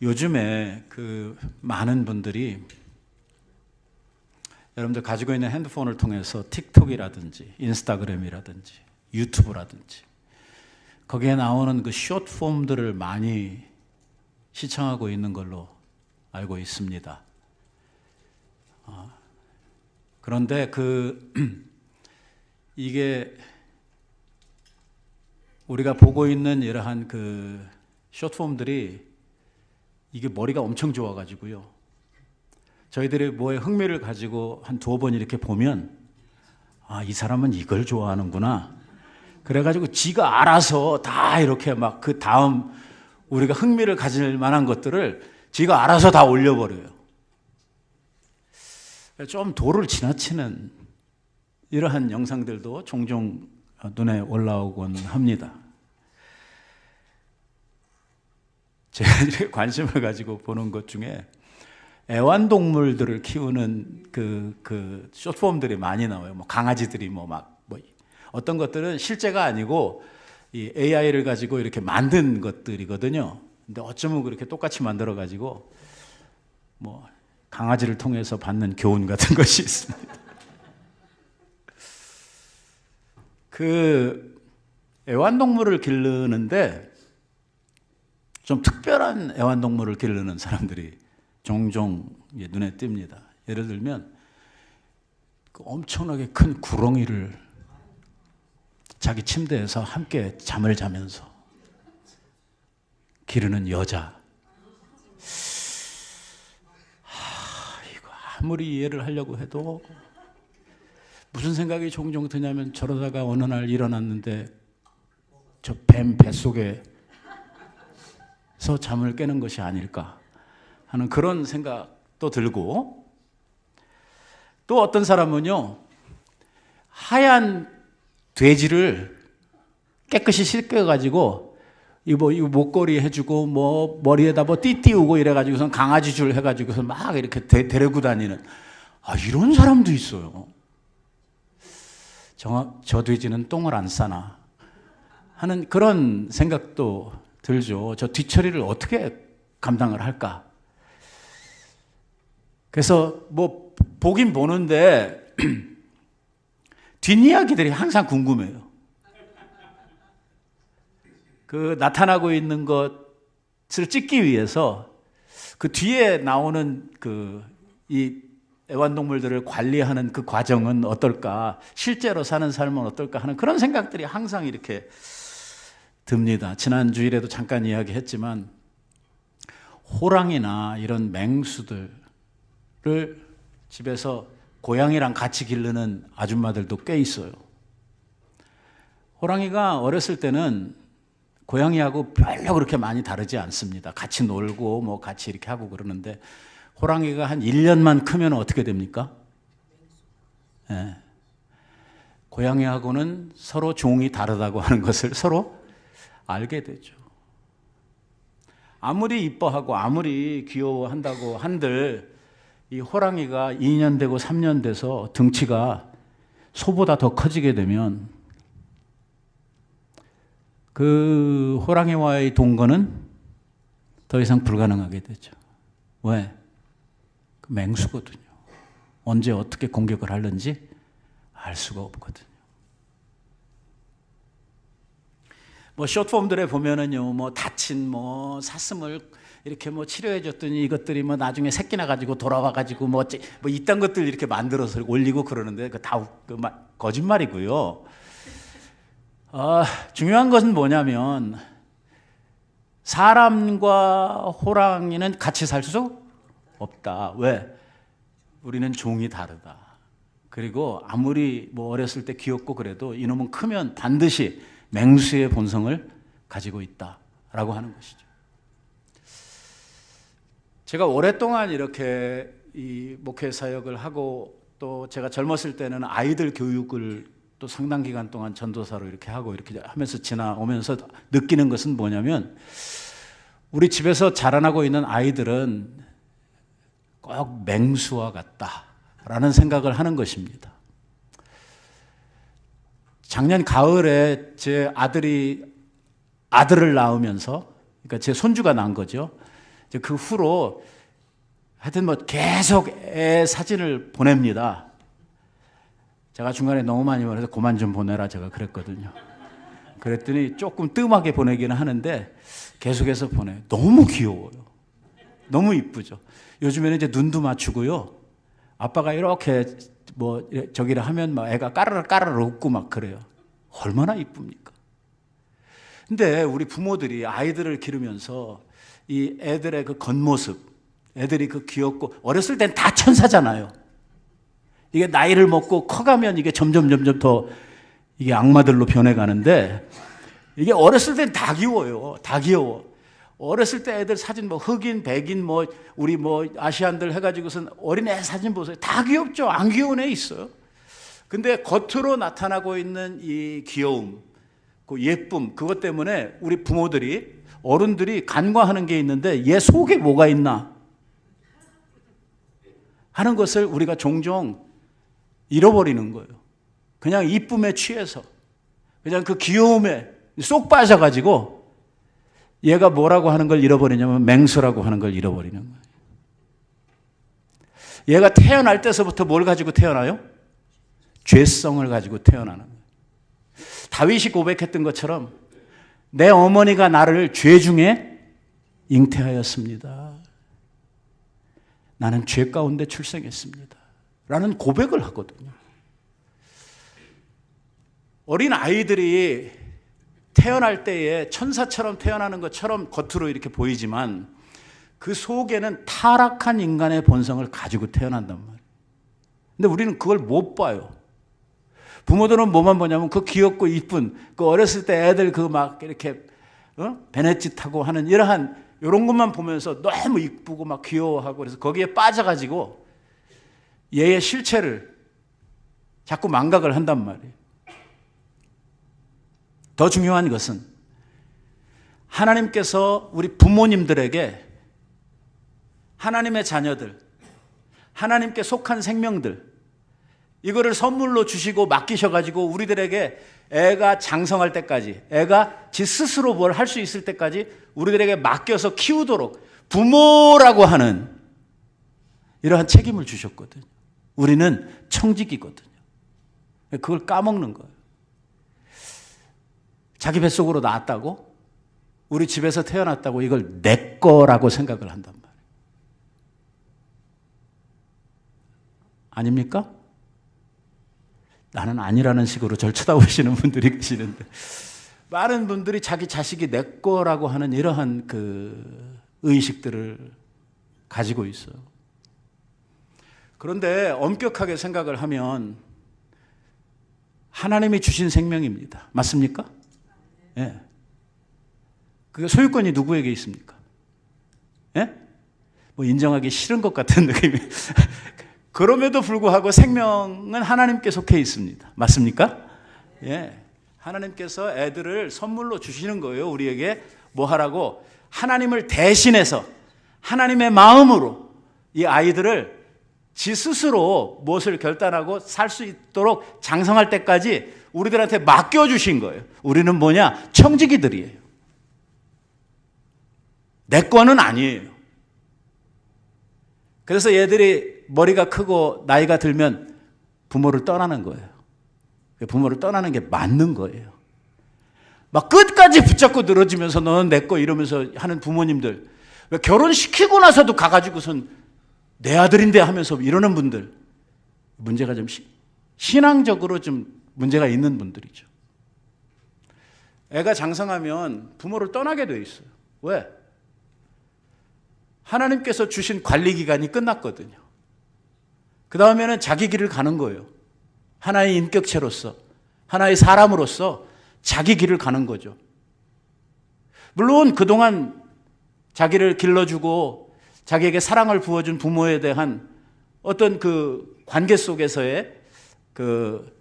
요즘에 그 많은 분들이 여러분들 가지고 있는 핸드폰을 통해서 틱톡이라든지 인스타그램이라든지 유튜브라든지 거기에 나오는 그 숏폼들을 많이 시청하고 있는 걸로 알고 있습니다. 그런데 이게 우리가 보고 있는 이러한 그 숏폼들이 이게 머리가 엄청 좋아가지고요. 저희들이 뭐에 흥미를 가지고 한 두어 번 이렇게 보면 이 사람은 이걸 좋아하는구나. 그래가지고 지가 알아서 다 이렇게 막 그 다음 우리가 흥미를 가질 만한 것들을 지가 알아서 다 올려버려요. 좀 도를 지나치는 이러한 영상들도 종종 눈에 올라오곤 합니다. 제가 관심을 가지고 보는 것 중에 애완동물들을 키우는 그 숏폼들이 많이 나와요. 뭐 강아지들이 뭐 어떤 것들은 실제가 아니고 이 AI를 가지고 이렇게 만든 것들이거든요. 근데 어쩌면 그렇게 똑같이 만들어 가지고 뭐 강아지를 통해서 받는 교훈 같은 것이 있습니다. 그 애완동물을 기르는데 좀 특별한 애완동물을 기르는 사람들이 종종 눈에 띕니다. 예를 들면 그 엄청나게 큰 구렁이를 자기 침대에서 함께 잠을 자면서 기르는 여자. 이거 아무리 이해를 하려고 해도 무슨 생각이 종종 드냐면 저러다가 어느 날 일어났는데 저 뱀 뱃속에서 잠을 깨는 것이 아닐까 하는 그런 생각도 들고, 또 어떤 사람은요 하얀 돼지를 깨끗이 씻겨가지고 이거 목걸이 해주고 뭐 머리에다 뭐 띠띠우고 이래가지고선 강아지 줄 해가지고서 막 이렇게 데리고 다니는 이런 사람도 있어요. 저 돼지는 똥을 안 싸나 하는 그런 생각도 들죠. 저 뒤처리를 어떻게 감당을 할까? 그래서 뭐 보긴 보는데 뒷이야기들이 항상 궁금해요. 그 나타나고 있는 것을 찍기 위해서 그 뒤에 나오는 이 애완동물들을 관리하는 그 과정은 어떨까? 실제로 사는 삶은 어떨까? 하는 그런 생각들이 항상 이렇게 듭니다. 지난 주일에도 잠깐 이야기했지만 호랑이나 이런 맹수들을 집에서 고양이랑 같이 기르는 아줌마들도 꽤 있어요. 호랑이가 어렸을 때는 고양이하고 별로 그렇게 많이 다르지 않습니다. 같이 놀고 뭐 같이 이렇게 하고 그러는데 호랑이가 한 1년만 크면 어떻게 됩니까? 네. 고양이하고는 서로 종이 다르다고 하는 것을 서로 알게 되죠. 아무리 이뻐하고 아무리 귀여워한다고 한들 이 호랑이가 2년 되고 3년 돼서 등치가 소보다 더 커지게 되면 그 호랑이와의 동거는 더 이상 불가능하게 되죠. 왜? 그 맹수거든요. 언제 어떻게 공격을 하는지 알 수가 없거든요. 뭐 숏폼들에 보면은요, 뭐 다친 뭐 사슴을 이렇게 뭐 치료해줬더니 이것들이 뭐 나중에 새끼 나가지고 돌아와가지고 뭐 이딴 것들 이렇게 만들어서 올리고 그러는데 그 다 거짓말이고요. 중요한 것은 뭐냐면 사람과 호랑이는 같이 살 수 없다. 왜? 우리는 종이 다르다. 그리고 아무리 뭐 어렸을 때 귀엽고 그래도 이놈은 크면 반드시 맹수의 본성을 가지고 있다라고 하는 것이죠. 제가 오랫동안 이렇게 이 목회 사역을 하고 또 제가 젊었을 때는 아이들 교육을 또 상당 기간 동안 전도사로 이렇게 하고 이렇게 하면서 지나오면서 느끼는 것은 뭐냐면 우리 집에서 자라나고 있는 아이들은 꼭 맹수와 같다라는 생각을 하는 것입니다. 작년 가을에 제 아들을 낳으면서, 그러니까 제 손주가 난 거죠. 이제 그 후로 하여튼 뭐 계속 애 사진을 보냅니다. 제가 중간에 너무 많이 보내서 그만 좀 보내라 제가 그랬거든요. 그랬더니 조금 뜸하게 보내기는 하는데 계속해서 보내요. 너무 귀여워요. 너무 이쁘죠. 요즘에는 이제 눈도 맞추고요. 아빠가 이렇게 뭐 저기를 하면 막 애가 까르르 까르르 웃고 막 그래요. 얼마나 이쁩니까? 근데 우리 부모들이 아이들을 기르면서 이 애들의 그 겉모습, 애들이 그 귀엽고 어렸을 땐 다 천사잖아요. 이게 나이를 먹고 커가면 이게 점점 더 이게 악마들로 변해가는데 이게 어렸을 땐 다 귀여워요. 다 귀여워. 어렸을 때 애들 사진 뭐 흑인, 백인 뭐 우리 뭐 아시안들 해가지고선 어린애 사진 보세요. 다 귀엽죠. 안 귀여운 애 있어요. 근데 겉으로 나타나고 있는 이 귀여움, 그 예쁨, 그것 때문에 우리 부모들이 어른들이 간과하는 게 있는데 얘 속에 뭐가 있나 하는 것을 우리가 종종 잃어버리는 거예요. 그냥 이쁨에 취해서 그냥 그 귀여움에 쏙 빠져가지고 얘가 뭐라고 하는 걸 잃어버리냐면 맹수라고 하는 걸 잃어버리는 거예요. 얘가 태어날 때서부터 뭘 가지고 태어나요? 죄성을 가지고 태어나는 거예요. 다윗이 고백했던 것처럼 내 어머니가 나를 죄 중에 잉태하였습니다. 나는 죄 가운데 출생했습니다. 라는 고백을 하거든요. 어린 아이들이 태어날 때에 천사처럼 태어나는 것처럼 겉으로 이렇게 보이지만 그 속에는 타락한 인간의 본성을 가지고 태어난단 말이에요. 근데 우리는 그걸 못 봐요. 부모들은 뭐만 보냐면 그 귀엽고 이쁜 그 어렸을 때 애들 그 막 이렇게 베넷짓하고 하는 이런 것만 보면서 너무 이쁘고 막 귀여워하고 그래서 거기에 빠져가지고 얘의 실체를 자꾸 망각을 한단 말이에요. 더 중요한 것은 하나님께서 우리 부모님들에게 하나님의 자녀들, 하나님께 속한 생명들 이거를 선물로 주시고 맡기셔가지고 우리들에게 애가 장성할 때까지 애가 지 스스로 뭘 할 수 있을 때까지 우리들에게 맡겨서 키우도록 부모라고 하는 이러한 책임을 주셨거든요. 우리는 청직이거든요. 그걸 까먹는 거예요. 자기 뱃속으로 낳았다고 우리 집에서 태어났다고 이걸 내 거라고 생각을 한단 말이에요. 아닙니까? 나는 아니라는 식으로 절 쳐다보시는 분들이 계시는데 많은 분들이 자기 자식이 내 거라고 하는 이러한 그 의식들을 가지고 있어요. 그런데 엄격하게 생각을 하면 하나님이 주신 생명입니다. 맞습니까? 예. 그 소유권이 누구에게 있습니까? 예? 뭐 인정하기 싫은 것 같은 느낌이. 그럼에도 불구하고 생명은 하나님께 속해 있습니다. 맞습니까? 예. 하나님께서 애들을 선물로 주시는 거예요. 우리에게 뭐 하라고? 하나님을 대신해서 하나님의 마음으로 이 아이들을 지 스스로 무엇을 결단하고 살 수 있도록 장성할 때까지 우리들한테 맡겨주신 거예요. 우리는 뭐냐? 청지기들이에요. 내 거는 아니에요. 그래서 얘들이 머리가 크고 나이가 들면 부모를 떠나는 거예요. 부모를 떠나는 게 맞는 거예요. 막 끝까지 붙잡고 늘어지면서 너는 내 거 이러면서 하는 부모님들, 왜 결혼시키고 나서도 가가지고선 내 아들인데 하면서 이러는 분들, 문제가 좀 신앙적으로 좀 문제가 있는 분들이죠. 애가 장성하면 부모를 떠나게 돼 있어요. 왜? 하나님께서 주신 관리 기간이 끝났거든요. 그 다음에는 자기 길을 가는 거예요. 하나의 인격체로서, 하나의 사람으로서 자기 길을 가는 거죠. 물론 그동안 자기를 길러주고 자기에게 사랑을 부어준 부모에 대한 어떤 그 관계 속에서의 그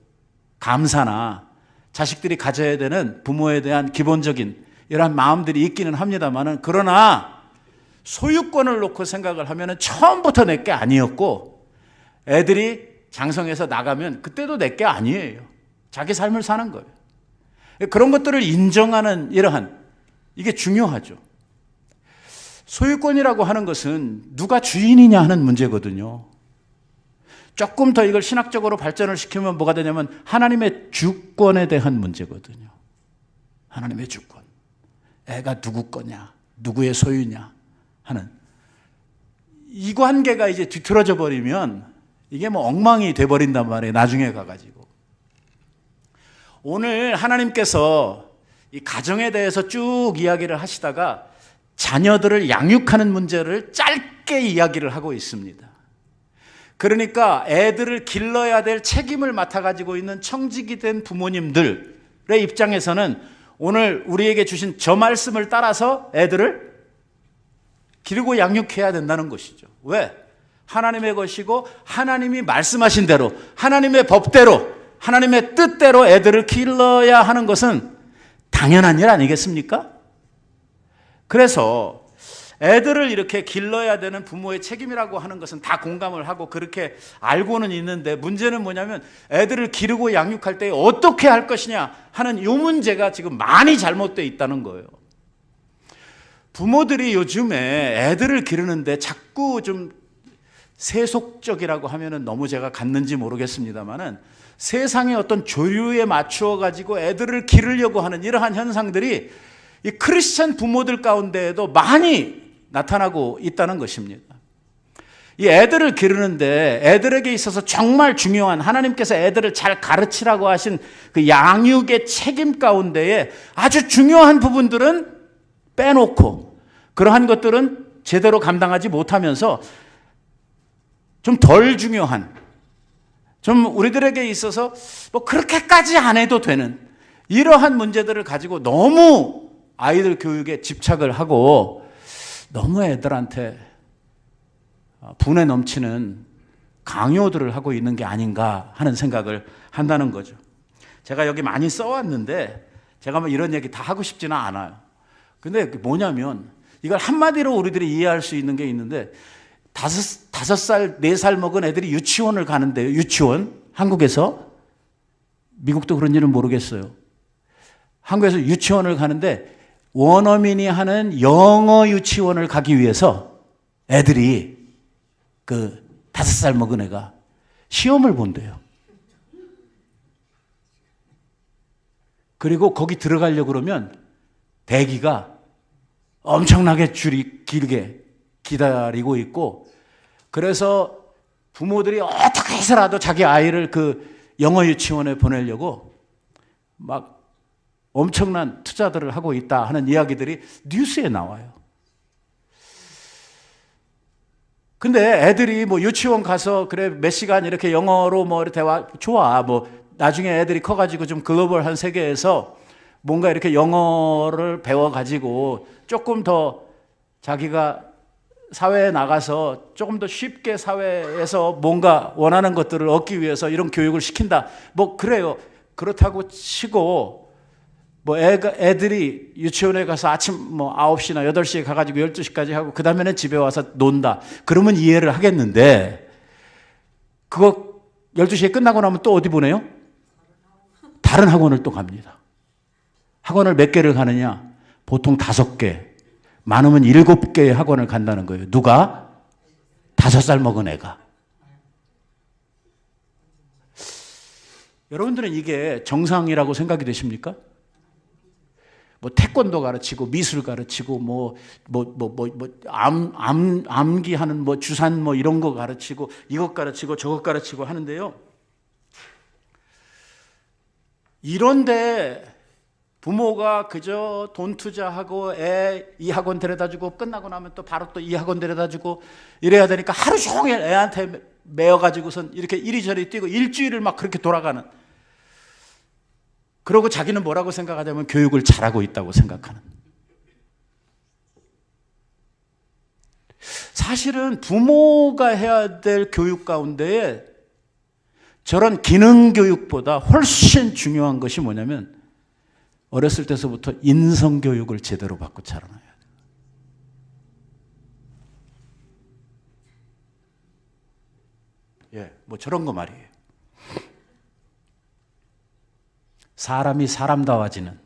감사나 자식들이 가져야 되는 부모에 대한 기본적인 이러한 마음들이 있기는 합니다만은, 그러나 소유권을 놓고 생각을 하면은 처음부터 내 게 아니었고 애들이 장성해서 나가면 그때도 내 게 아니에요. 자기 삶을 사는 거예요. 그런 것들을 인정하는 이러한, 이게 중요하죠. 소유권이라고 하는 것은 누가 주인이냐 하는 문제거든요. 조금 더 이걸 신학적으로 발전을 시키면 뭐가 되냐면 하나님의 주권에 대한 문제거든요. 하나님의 주권. 애가 누구 거냐, 누구의 소유냐 하는 이 관계가 이제 뒤틀어져 버리면 이게 뭐 엉망이 돼버린단 말이에요. 나중에 가가지고. 오늘 하나님께서 이 가정에 대해서 쭉 이야기를 하시다가 자녀들을 양육하는 문제를 짧게 이야기를 하고 있습니다. 그러니까 애들을 길러야 될 책임을 맡아가지고 있는 청직이 된 부모님들의 입장에서는 오늘 우리에게 주신 저 말씀을 따라서 애들을 기르고 양육해야 된다는 것이죠. 왜? 하나님의 것이고 하나님이 말씀하신 대로 하나님의 법대로 하나님의 뜻대로 애들을 길러야 하는 것은 당연한 일 아니겠습니까? 그래서 애들을 이렇게 길러야 되는 부모의 책임이라고 하는 것은 다 공감을 하고 그렇게 알고는 있는데 문제는 뭐냐면 애들을 기르고 양육할 때 어떻게 할 것이냐 하는 이 문제가 지금 많이 잘못되어 있다는 거예요. 부모들이 요즘에 애들을 기르는데 자꾸 좀 세속적이라고 하면은 너무 제가 갖는지 모르겠습니다만은 세상의 어떤 조류에 맞추어 가지고 애들을 기르려고 하는 이러한 현상들이 이 크리스찬 부모들 가운데에도 많이 나타나고 있다는 것입니다. 이 애들을 기르는데 애들에게 있어서 정말 중요한 하나님께서 애들을 잘 가르치라고 하신 그 양육의 책임 가운데에 아주 중요한 부분들은 빼놓고 그러한 것들은 제대로 감당하지 못하면서 좀 덜 중요한 좀 우리들에게 있어서 뭐 그렇게까지 안 해도 되는 이러한 문제들을 가지고 너무 아이들 교육에 집착을 하고 너무 애들한테 분에 넘치는 강요들을 하고 있는 게 아닌가 하는 생각을 한다는 거죠. 제가 여기 많이 써왔는데 제가 뭐 이런 얘기 다 하고 싶지는 않아요. 근데 뭐냐면 이걸 한마디로 우리들이 이해할 수 있는 게 있는데 5살, 4살 먹은 애들이 유치원을 가는데요. 유치원. 한국에서. 미국도 그런지는 모르겠어요. 한국에서 유치원을 가는데 원어민이 하는 영어 유치원을 가기 위해서 애들이 그 5살 먹은 애가 시험을 본대요. 그리고 거기 들어가려고 그러면 대기가 엄청나게 줄이 길게 기다리고 있고 그래서 부모들이 어떻게 해서라도 자기 아이를 그 영어 유치원에 보내려고 막 엄청난 투자들을 하고 있다 하는 이야기들이 뉴스에 나와요. 근데 애들이 뭐 유치원 가서 그래 몇 시간 이렇게 영어로 뭐 대화 좋아. 뭐 나중에 애들이 커가지고 좀 글로벌한 세계에서 뭔가 이렇게 영어를 배워가지고 조금 더 자기가 사회에 나가서 조금 더 쉽게 사회에서 뭔가 원하는 것들을 얻기 위해서 이런 교육을 시킨다. 뭐 그래요. 그렇다고 치고 뭐 애들이 유치원에 가서 아침 뭐 9시나 8시에 가가지고 12시까지 하고 그 다음에는 집에 와서 논다. 그러면 이해를 하겠는데 그거 12시에 끝나고 나면 또 어디 보내요? 다른 학원을 또 갑니다. 학원을 몇 개를 가느냐? 보통 5개. 많으면 7개의 학원을 간다는 거예요. 누가? 5살 먹은 애가. 여러분들은 이게 정상이라고 생각이 되십니까? 뭐 태권도 가르치고 미술 가르치고 암기하는 뭐 주산 뭐 이런 거 가르치고 이것 가르치고 저것 가르치고 하는데요. 이런데 부모가 그저 돈 투자하고 애 이 학원 데려다주고 끝나고 나면 또 바로 또 이 학원 데려다주고 이래야 되니까 하루 종일 애한테 매어가지고선 이렇게 이리저리 뛰고 일주일을 막 그렇게 돌아가는. 그러고 자기는 뭐라고 생각하냐면 교육을 잘하고 있다고 생각하는. 사실은 부모가 해야 될 교육 가운데에 저런 기능 교육보다 훨씬 중요한 것이 뭐냐면 어렸을 때서부터 인성 교육을 제대로 받고 자라나야 돼요. 예, 뭐 저런 거 말이에요. 사람이 사람다워지는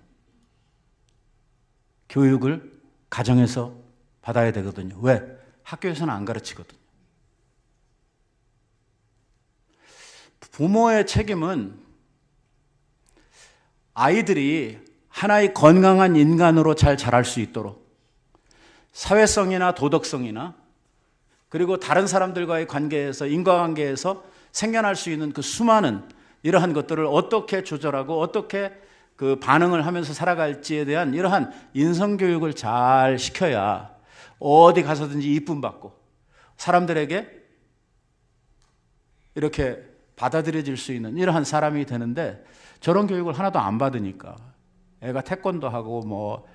교육을 가정에서 받아야 되거든요. 왜? 학교에서는 안 가르치거든요. 부모의 책임은 아이들이 하나의 건강한 인간으로 잘 자랄 수 있도록 사회성이나 도덕성이나 그리고 다른 사람들과의 관계에서 인과관계에서 생겨날 수 있는 그 수많은 이러한 것들을 어떻게 조절하고 어떻게 그 반응을 하면서 살아갈지에 대한 이러한 인성교육을 잘 시켜야 어디 가서든지 이쁨 받고 사람들에게 이렇게 받아들여질 수 있는 이러한 사람이 되는데 저런 교육을 하나도 안 받으니까 애가 태권도 하고 뭐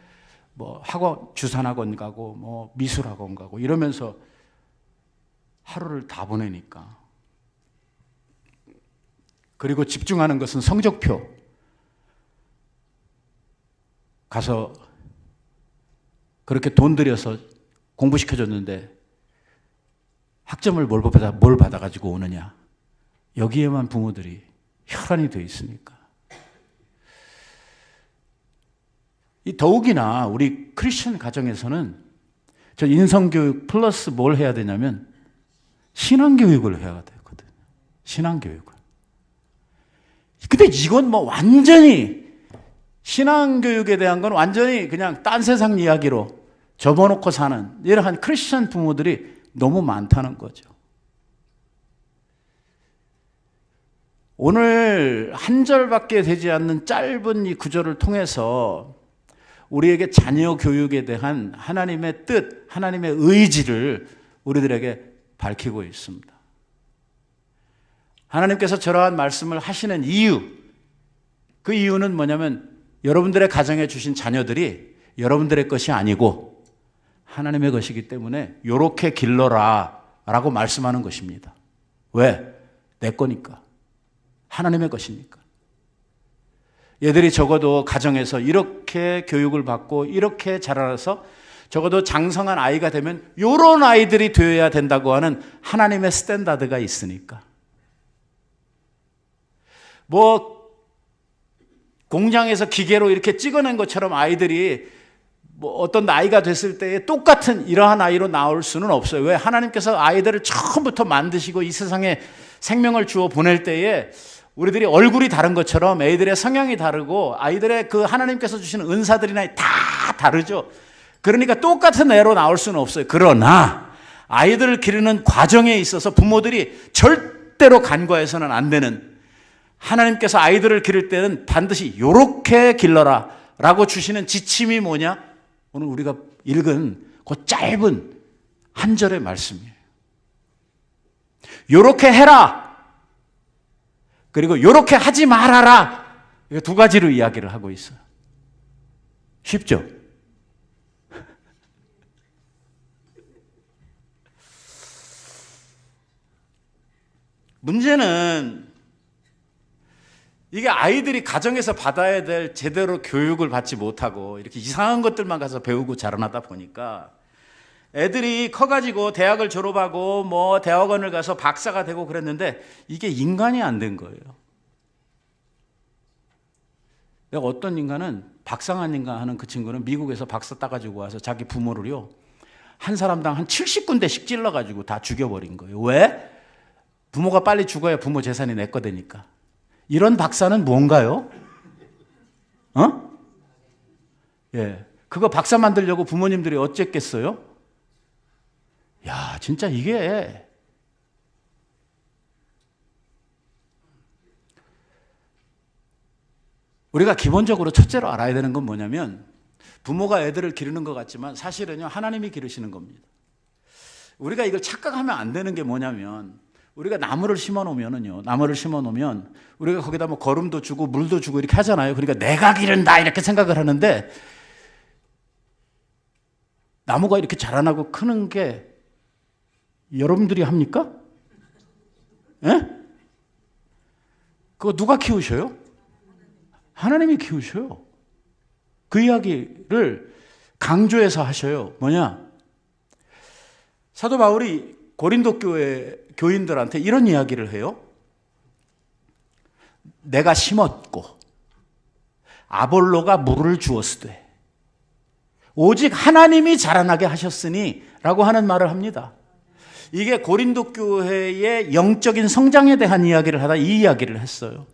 학원 주산학원 가고 뭐 미술학원 가고 이러면서 하루를 다 보내니까 그리고 집중하는 것은 성적표 가서 그렇게 돈 들여서 공부시켜줬는데 학점을 뭘 받아가지고 오느냐 여기에만 부모들이 혈안이 되어 있으니까 더욱이나 우리 크리스천 가정에서는 저 인성교육 플러스 뭘 해야 되냐면 신앙교육을 해야 되거든요. 신앙교육을. 근데 이건 뭐 완전히 신앙교육에 대한 건 완전히 그냥 딴 세상 이야기로 접어놓고 사는 이러한 크리스천 부모들이 너무 많다는 거죠. 오늘 한 절밖에 되지 않는 짧은 이 구절을 통해서 우리에게 자녀 교육에 대한 하나님의 뜻, 하나님의 의지를 우리들에게 밝히고 있습니다. 하나님께서 저러한 말씀을 하시는 이유, 그 이유는 뭐냐면 여러분들의 가정에 주신 자녀들이 여러분들의 것이 아니고 하나님의 것이기 때문에 요렇게 길러라 라고 말씀하는 것입니다. 왜? 내 거니까. 하나님의 것이니까. 얘들이 적어도 가정에서 이렇게 교육을 받고 이렇게 자라서 적어도 장성한 아이가 되면 이런 아이들이 되어야 된다고 하는 하나님의 스탠다드가 있으니까. 뭐 공장에서 기계로 이렇게 찍어낸 것처럼 아이들이 뭐 어떤 나이가 됐을 때에 똑같은 이러한 아이로 나올 수는 없어요. 왜? 하나님께서 아이들을 처음부터 만드시고 이 세상에 생명을 주어 보낼 때에 우리들이 얼굴이 다른 것처럼 애들의 성향이 다르고 아이들의 그 하나님께서 주시는 은사들이나 다 다르죠. 그러니까 똑같은 애로 나올 수는 없어요. 그러나 아이들을 기르는 과정에 있어서 부모들이 절대로 간과해서는 안 되는, 하나님께서 아이들을 기를 때는 반드시 요렇게 길러라 라고 주시는 지침이 뭐냐? 오늘 우리가 읽은 그 짧은 한 절의 말씀이에요. 요렇게 해라, 그리고 요렇게 하지 말아라. 이거 두 가지로 이야기를 하고 있어요. 쉽죠? 문제는 이게 아이들이 가정에서 받아야 될 제대로 교육을 받지 못하고 이렇게 이상한 것들만 가서 배우고 자라나다 보니까 애들이 커가지고 대학을 졸업하고 뭐 대학원을 가서 박사가 되고 그랬는데 이게 인간이 안 된 거예요. 내가 어떤 인간은 박상한 인간 하는 그 친구는 미국에서 박사 따가지고 와서 자기 부모를요 한 사람당 한 70군데씩 찔러가지고 다 죽여버린 거예요. 왜? 부모가 빨리 죽어야 부모 재산이 내 거 되니까. 이런 박사는 뭔가요? 예, 그거 박사 만들려고 부모님들이 어쨌겠어요? 야, 진짜 이게 우리가 기본적으로 첫째로 알아야 되는 건 뭐냐면 부모가 애들을 기르는 것 같지만 사실은요 하나님이 기르시는 겁니다. 우리가 이걸 착각하면 안 되는 게 뭐냐면 우리가 나무를 심어 놓으면 우리가 거기다 뭐 거름도 주고 물도 주고 이렇게 하잖아요. 그러니까 내가 기른다 이렇게 생각을 하는데 나무가 이렇게 자라나고 크는 게 여러분들이 합니까? 예? 그거 누가 키우셔요? 하나님이 키우셔요. 그 이야기를 강조해서 하셔요. 뭐냐? 사도 바울이 고린도 교회 교인들한테 이런 이야기를 해요. 내가 심었고 아볼로가 물을 주었으되 오직 하나님이 자라나게 하셨으니 라고 하는 말을 합니다. 이게 고린도 교회의 영적인 성장에 대한 이야기를 하다 이 이야기를 했어요.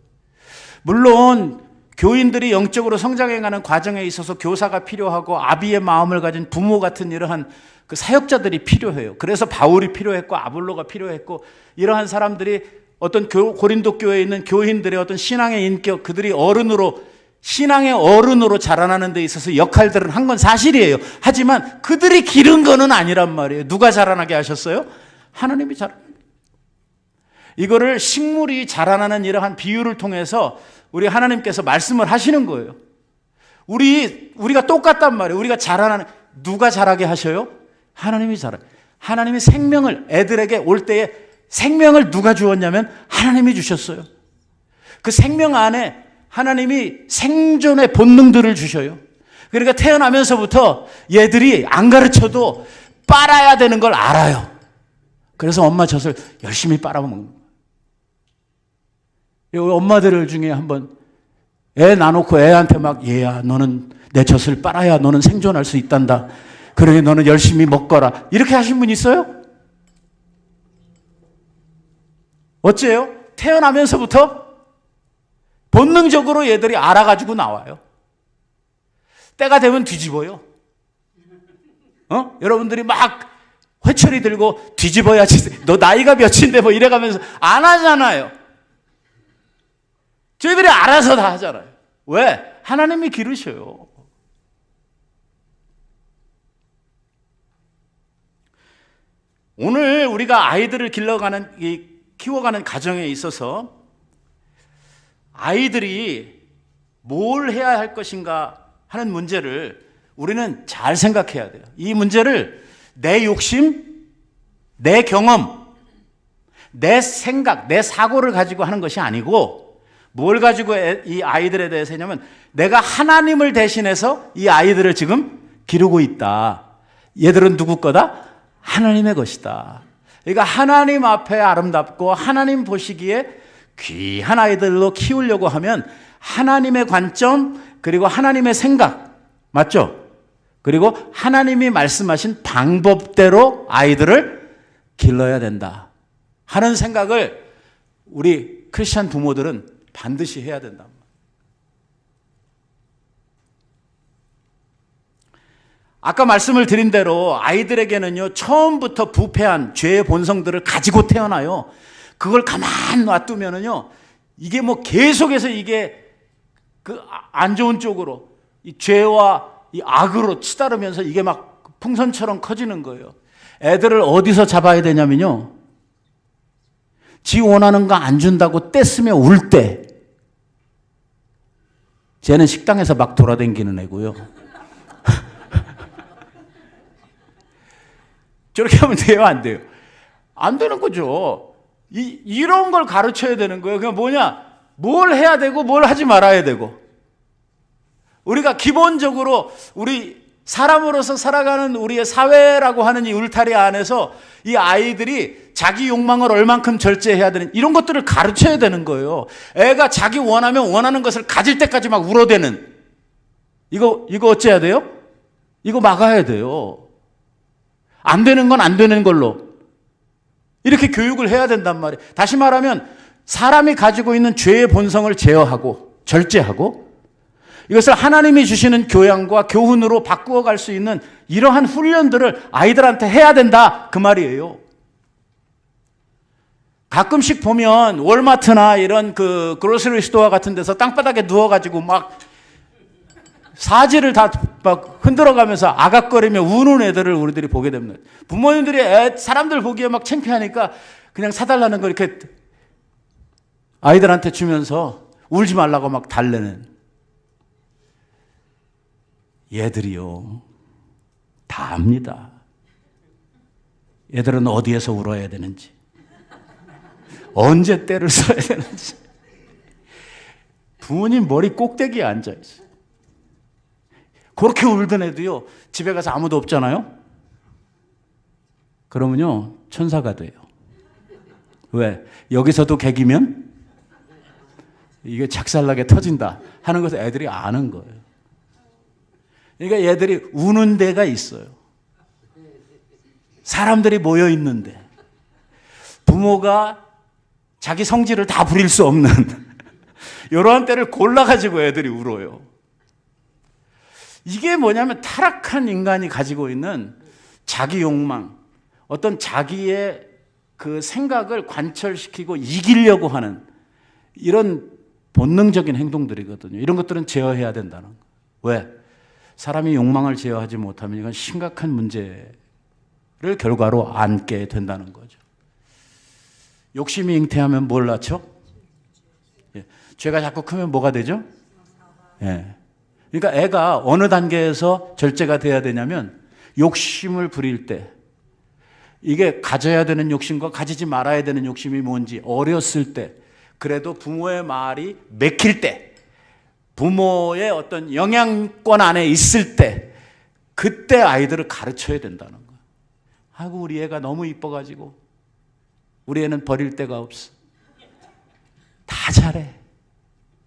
물론 교인들이 영적으로 성장해가는 과정에 있어서 교사가 필요하고 아비의 마음을 가진 부모 같은 이러한 그 사역자들이 필요해요. 그래서 바울이 필요했고 아볼로가 필요했고 이러한 사람들이 어떤 고린도 교회에 있는 교인들의 어떤 신앙의 인격, 그들이 신앙의 어른으로 자라나는 데 있어서 역할들은 한 건 사실이에요. 하지만 그들이 기른 거는 아니란 말이에요. 누가 자라나게 하셨어요? 하나님이 이거를 식물이 자라나는 이러한 비유를 통해서 우리 하나님께서 말씀을 하시는 거예요. 우리가 똑같단 말이에요. 우리가 누가 자라게 하셔요? 하나님이 하나님이 생명을 애들에게 올 때에 생명을 누가 주었냐면 하나님이 주셨어요. 그 생명 안에 하나님이 생존의 본능들을 주셔요. 그러니까 태어나면서부터 얘들이 안 가르쳐도 빨아야 되는 걸 알아요. 그래서 엄마 젖을 열심히 빨아먹는 거예요. 엄마들 중에 한번 애 놔놓고 애한테 막 얘야 너는 내 젖을 빨아야 너는 생존할 수 있단다. 그러니 너는 열심히 먹거라. 이렇게 하신 분 있어요? 어째요? 태어나면서부터 본능적으로 얘들이 알아가지고 나와요. 때가 되면 뒤집어요. 여러분들이 막 회초리 들고 뒤집어야지. 너 나이가 몇인데 뭐 이래가면서 안 하잖아요. 저희들이 알아서 다 하잖아요. 왜? 하나님이 기르셔요. 오늘 우리가 아이들을 키워가는 가정에 있어서 아이들이 뭘 해야 할 것인가 하는 문제를 우리는 잘 생각해야 돼요. 이 문제를 내 욕심, 내 경험, 내 생각, 내 사고를 가지고 하는 것이 아니고 뭘 가지고 이 아이들에 대해서 했냐면 내가 하나님을 대신해서 이 아이들을 지금 기르고 있다. 얘들은 누구 거다? 하나님의 것이다. 그러니까 하나님 앞에 아름답고 하나님 보시기에 귀한 아이들로 키우려고 하면 하나님의 관점 그리고 하나님의 생각 맞죠? 그리고 하나님이 말씀하신 방법대로 아이들을 길러야 된다 하는 생각을 우리 크리스찬 부모들은 반드시 해야 된다. 아까 말씀을 드린 대로 아이들에게는요 처음부터 부패한 죄의 본성들을 가지고 태어나요. 그걸 가만 놔두면은요 이게 뭐 계속해서 이게 그 안 좋은 쪽으로 이 죄와 이 악으로 치달으면서 이게 막 풍선처럼 커지는 거예요. 애들을 어디서 잡아야 되냐면요 지 원하는 거 안 준다고 떼쓰며 울 때 쟤는 식당에서 막 돌아다니는 애고요. 저렇게 하면 돼요, 안 돼요? 안 되는 거죠. 이런 걸 가르쳐야 되는 거예요. 그냥 뭘 해야 되고 뭘 하지 말아야 되고. 우리가 기본적으로 우리 사람으로서 살아가는 우리의 사회라고 하는 이 울타리 안에서 이 아이들이 자기 욕망을 얼만큼 절제해야 되는 이런 것들을 가르쳐야 되는 거예요. 애가 자기 원하는 것을 가질 때까지 막 울어대는 이거 어째야 돼요? 이거 막아야 돼요. 안 되는 건 안 되는 걸로 이렇게 교육을 해야 된단 말이에요. 다시 말하면 사람이 가지고 있는 죄의 본성을 제어하고 절제하고 이것을 하나님이 주시는 교양과 교훈으로 바꾸어 갈 수 있는 이러한 훈련들을 아이들한테 해야 된다 그 말이에요. 가끔씩 보면 월마트나 이런 그 그로서리 스토어 같은 데서 땅바닥에 누워가지고 막 사지를 다 막 흔들어가면서 아각거리며 우는 애들을 우리들이 보게 됩니다. 부모님들이 사람들 보기에 막 창피하니까 그냥 사달라는 걸 이렇게 아이들한테 주면서 울지 말라고 막 달래는 얘들이요 다 압니다. 얘들은 어디에서 울어야 되는지 언제 때를 써야 되는지 부모님 머리 꼭대기에 앉아있어요. 그렇게 울던 애도요 집에 가서 아무도 없잖아요. 그러면요 천사가 돼요. 왜? 여기서도 개기면 이게 작살나게 터진다 하는 것을 애들이 아는 거예요. 그러니까 얘들이 우는 데가 있어요. 사람들이 모여 있는데 부모가 자기 성질을 다 부릴 수 없는 이러한 때를 골라가지고 애들이 울어요. 이게 뭐냐면 타락한 인간이 가지고 있는 자기 욕망, 어떤 자기의 그 생각을 관철시키고 이기려고 하는 이런 본능적인 행동들이거든요. 이런 것들은 제어해야 된다는 거예요. 왜? 사람이 욕망을 제어하지 못하면 이건 심각한 문제를 결과로 안게 된다는 거죠. 욕심이 잉태하면 뭘 낳죠? 예. 죄가 자꾸 크면 뭐가 되죠? 예. 그러니까 애가 어느 단계에서 절제가 돼야 되냐면 욕심을 부릴 때, 이게 가져야 되는 욕심과 가지지 말아야 되는 욕심이 뭔지 어렸을 때, 그래도 부모의 말이 맥힐 때, 부모의 어떤 영향권 안에 있을 때, 그때 아이들을 가르쳐야 된다는 거예요. 아이고 우리 애가 너무 이뻐가지고 우리 애는 버릴 데가 없어. 다 잘해.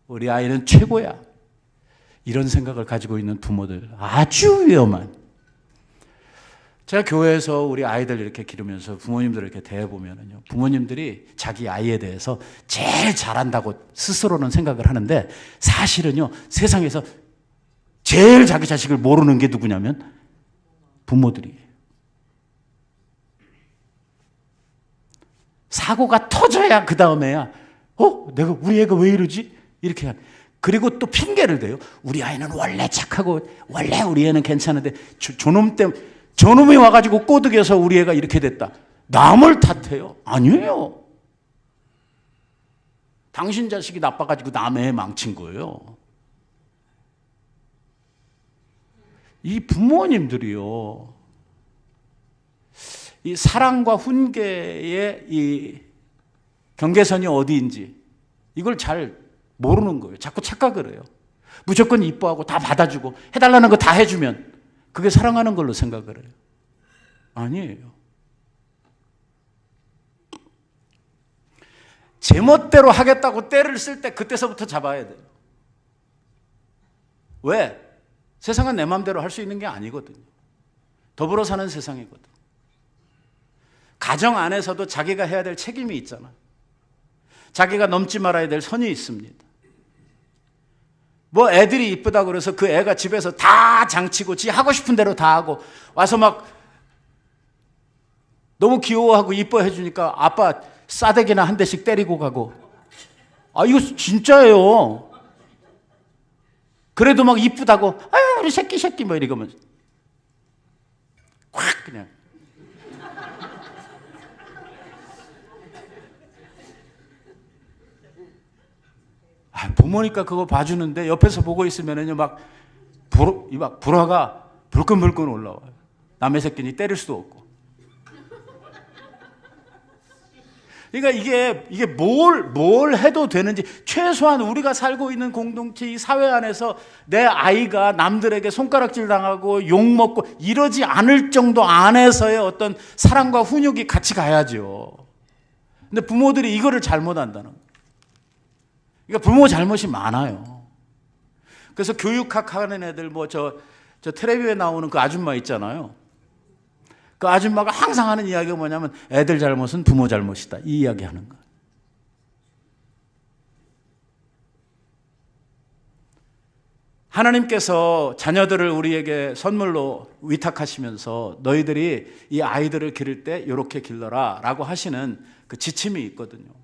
우리 아이는 최고야. 이런 생각을 가지고 있는 부모들 아주 위험한. 제가 교회에서 우리 아이들 이렇게 기르면서 부모님들 이렇게 대해보면요, 부모님들이 자기 아이에 대해서 제일 잘한다고 스스로는 생각을 하는데 사실은요, 세상에서 제일 자기 자식을 모르는 게 누구냐면 부모들이에요. 사고가 터져야 그 다음에야 내가 우리 애가 왜 이러지? 이렇게 그리고 또 핑계를 대요. 우리 아이는 원래 착하고 원래 우리 애는 괜찮은데 저놈이 와가지고 꼬드겨서 우리 애가 이렇게 됐다. 남을 탓해요. 아니에요. 당신 자식이 나빠가지고 남의 애 망친 거예요. 이 부모님들이요, 이 사랑과 훈계의 이 경계선이 어디인지 이걸 잘 모르는 거예요. 자꾸 착각을 해요. 무조건 이뻐하고 다 받아주고 해달라는 거 다 해주면 그게 사랑하는 걸로 생각을 해요. 아니에요. 제멋대로 하겠다고 때를 쓸 때 그때서부터 잡아야 돼요. 왜? 세상은 내 마음대로 할 수 있는 게 아니거든요. 더불어 사는 세상이거든. 가정 안에서도 자기가 해야 될 책임이 있잖아. 자기가 넘지 말아야 될 선이 있습니다. 뭐 애들이 이쁘다고 그래서 그 애가 집에서 다 장치고 지 하고 싶은 대로 다 하고 와서 막 너무 귀여워하고 이뻐해 주니까 아빠 싸대기나 한 대씩 때리고 가고. 아, 이거 진짜예요. 그래도 막 이쁘다고 아유 우리 새끼 뭐 이러면 콱 그냥. 부모니까 그거 봐주는데 옆에서 보고 있으면은요 막 불화가 불끈불끈 올라와요. 남의 새끼니 때릴 수도 없고. 그러니까 이게 뭘 해도 되는지, 최소한 우리가 살고 있는 공동체 이 사회 안에서 내 아이가 남들에게 손가락질 당하고 욕 먹고 이러지 않을 정도 안에서의 어떤 사랑과 훈육이 같이 가야죠. 근데 부모들이 이거를 잘못한다는 거예요. 그러니까 부모 잘못이 많아요. 그래서 교육학 하는 애들 저 텔레비에 나오는 그 아줌마 있잖아요. 그 아줌마가 항상 하는 이야기가 뭐냐면 애들 잘못은 부모 잘못이다. 이 이야기 하는 거예요. 하나님께서 자녀들을 우리에게 선물로 위탁하시면서 너희들이 이 아이들을 기를 때 이렇게 길러라 라고 하시는 그 지침이 있거든요.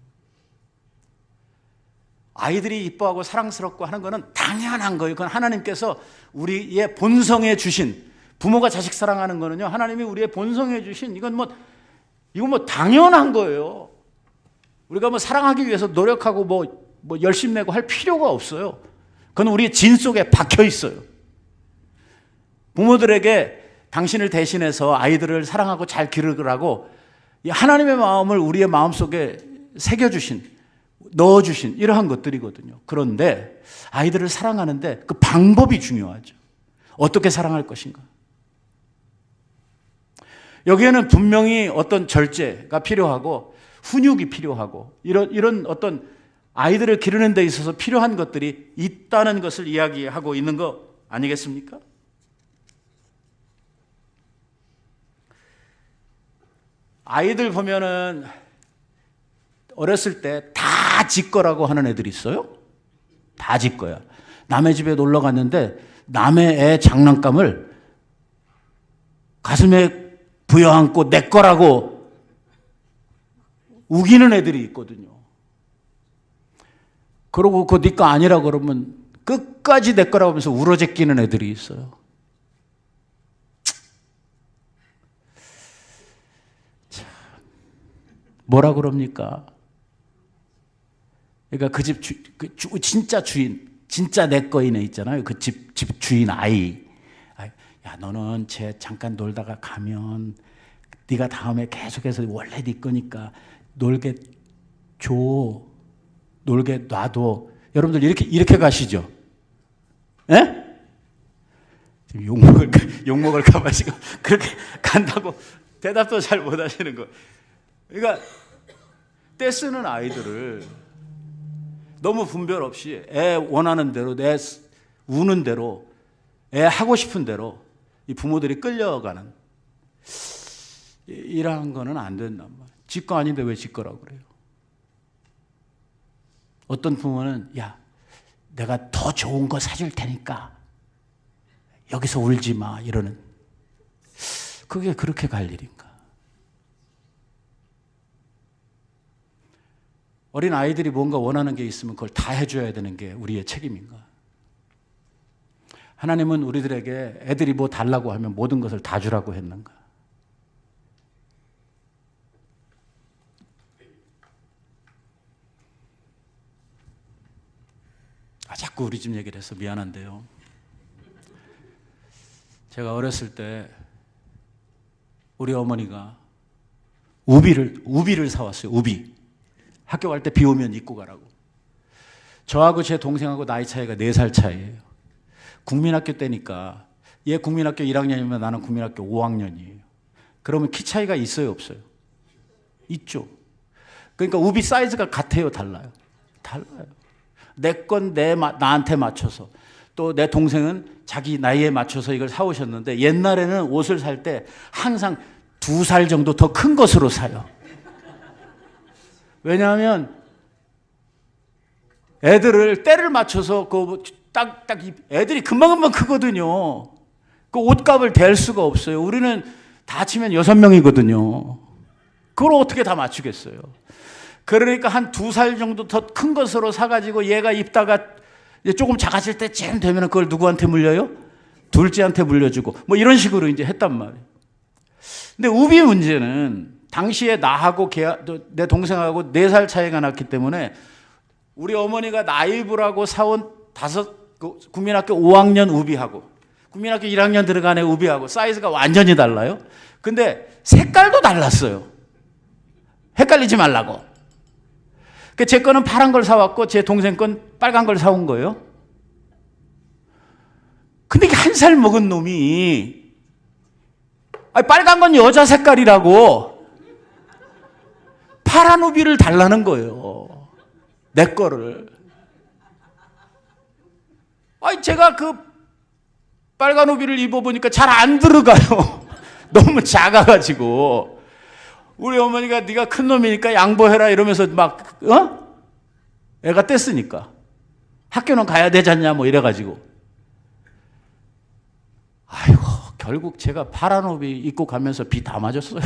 아이들이 이뻐하고 사랑스럽고 하는 거는 당연한 거예요. 그건 하나님께서 우리의 본성에 주신, 부모가 자식 사랑하는 거는요, 하나님이 우리의 본성에 주신, 이건 뭐 당연한 거예요. 우리가 뭐 사랑하기 위해서 노력하고 뭐 열심 내고 할 필요가 없어요. 그건 우리의 진 속에 박혀 있어요. 부모들에게 당신을 대신해서 아이들을 사랑하고 잘 기르라고 하나님의 마음을 우리의 마음속에 새겨주신, 넣어주신 이러한 것들이거든요. 그런데 아이들을 사랑하는데 그 방법이 중요하죠. 어떻게 사랑할 것인가. 여기에는 분명히 어떤 절제가 필요하고 훈육이 필요하고 이런 어떤 아이들을 기르는 데 있어서 필요한 것들이 있다는 것을 이야기하고 있는 거 아니겠습니까? 아이들 보면은 어렸을 때 다 지 거라고 하는 애들이 있어요. 다 지 거야. 남의 집에 놀러 갔는데 남의 애 장난감을 가슴에 부여안고 내 거라고 우기는 애들이 있거든요. 그러고 그거 네 거 아니라 그러면 끝까지 내 거라고 하면서 울어제끼는 애들이 있어요. 참, 뭐라 그럽니까? 그러니까 그 집 진짜 주인, 진짜 내 거인 애 있잖아요. 그 집 주인 아이. 야, 너는 쟤 잠깐 놀다가 가면 네가 다음에 계속해서 원래 네 거니까 놀게 줘. 놀게 놔둬. 여러분들 이렇게 가시죠? 예? 지금 욕먹을까 봐 지금 그렇게 간다고 대답도 잘 못 하시는 거. 그러니까 떼쓰는 아이들을 너무 분별 없이 애 원하는 대로, 애 우는 대로, 애 하고 싶은 대로 이 부모들이 끌려가는 이러한 거는 안 된단 말이에요. 지 거 아닌데 왜 지 거라고 그래요? 어떤 부모는 야, 내가 더 좋은 거 사줄 테니까 여기서 울지 마 이러는, 그게 그렇게 갈 일인가? 어린 아이들이 뭔가 원하는 게 있으면 그걸 다 해줘야 되는 게 우리의 책임인가? 하나님은 우리들에게 애들이 뭐 달라고 하면 모든 것을 다 주라고 했는가? 자꾸 우리 집 얘기를 해서 미안한데요. 제가 어렸을 때 우리 어머니가 우비를 사왔어요. 우비. 학교 갈 때 비 오면 입고 가라고. 저하고 제 동생하고 나이 차이가 4살 차이예요. 국민학교 때니까 얘 국민학교 1학년이면 나는 국민학교 5학년이에요. 그러면 키 차이가 있어요, 없어요? 있죠. 그러니까 우비 사이즈가 같아요, 달라요? 달라요. 내 건 나한테 맞춰서, 또 내 동생은 자기 나이에 맞춰서 이걸 사오셨는데 옛날에는 옷을 살 때 항상 2살 정도 더 큰 것으로 사요. 왜냐하면 애들을 때를 맞춰서 딱 애들이 금방금방 크거든요. 그 옷값을 댈 수가 없어요. 우리는 다 치면 6명이거든요. 그걸 어떻게 다 맞추겠어요? 그러니까 한 2살 정도 더 큰 것으로 사가지고 얘가 입다가 이제 조금 작아질 때쯤 되면 그걸 누구한테 물려요? 둘째한테 물려주고 뭐 이런 식으로 이제 했단 말이에요. 근데 우비 문제는 당시에 나하고 내 동생하고 4살 차이가 났기 때문에 우리 어머니가 나이브라고 사온 국민학교 5학년 우비하고 국민학교 1학년 들어간 애 우비하고 사이즈가 완전히 달라요. 근데 색깔도 달랐어요. 헷갈리지 말라고. 제 거는 파란 걸 사왔고 제 동생 건 빨간 걸 사온 거예요. 근데 이게 1살 먹은 놈이 빨간 건 여자 색깔이라고 파란 우비를 달라는 거예요. 내 거를. 제가 그 빨간 우비를 입어보니까 잘 안 들어가요. 너무 작아가지고. 우리 어머니가 네가 큰 놈이니까 양보해라 이러면서 막 애가 뗐으니까 학교는 가야 되지 않냐 뭐 이래가지고. 아이고 결국 제가 파란 우비 입고 가면서 비 다 맞았어요.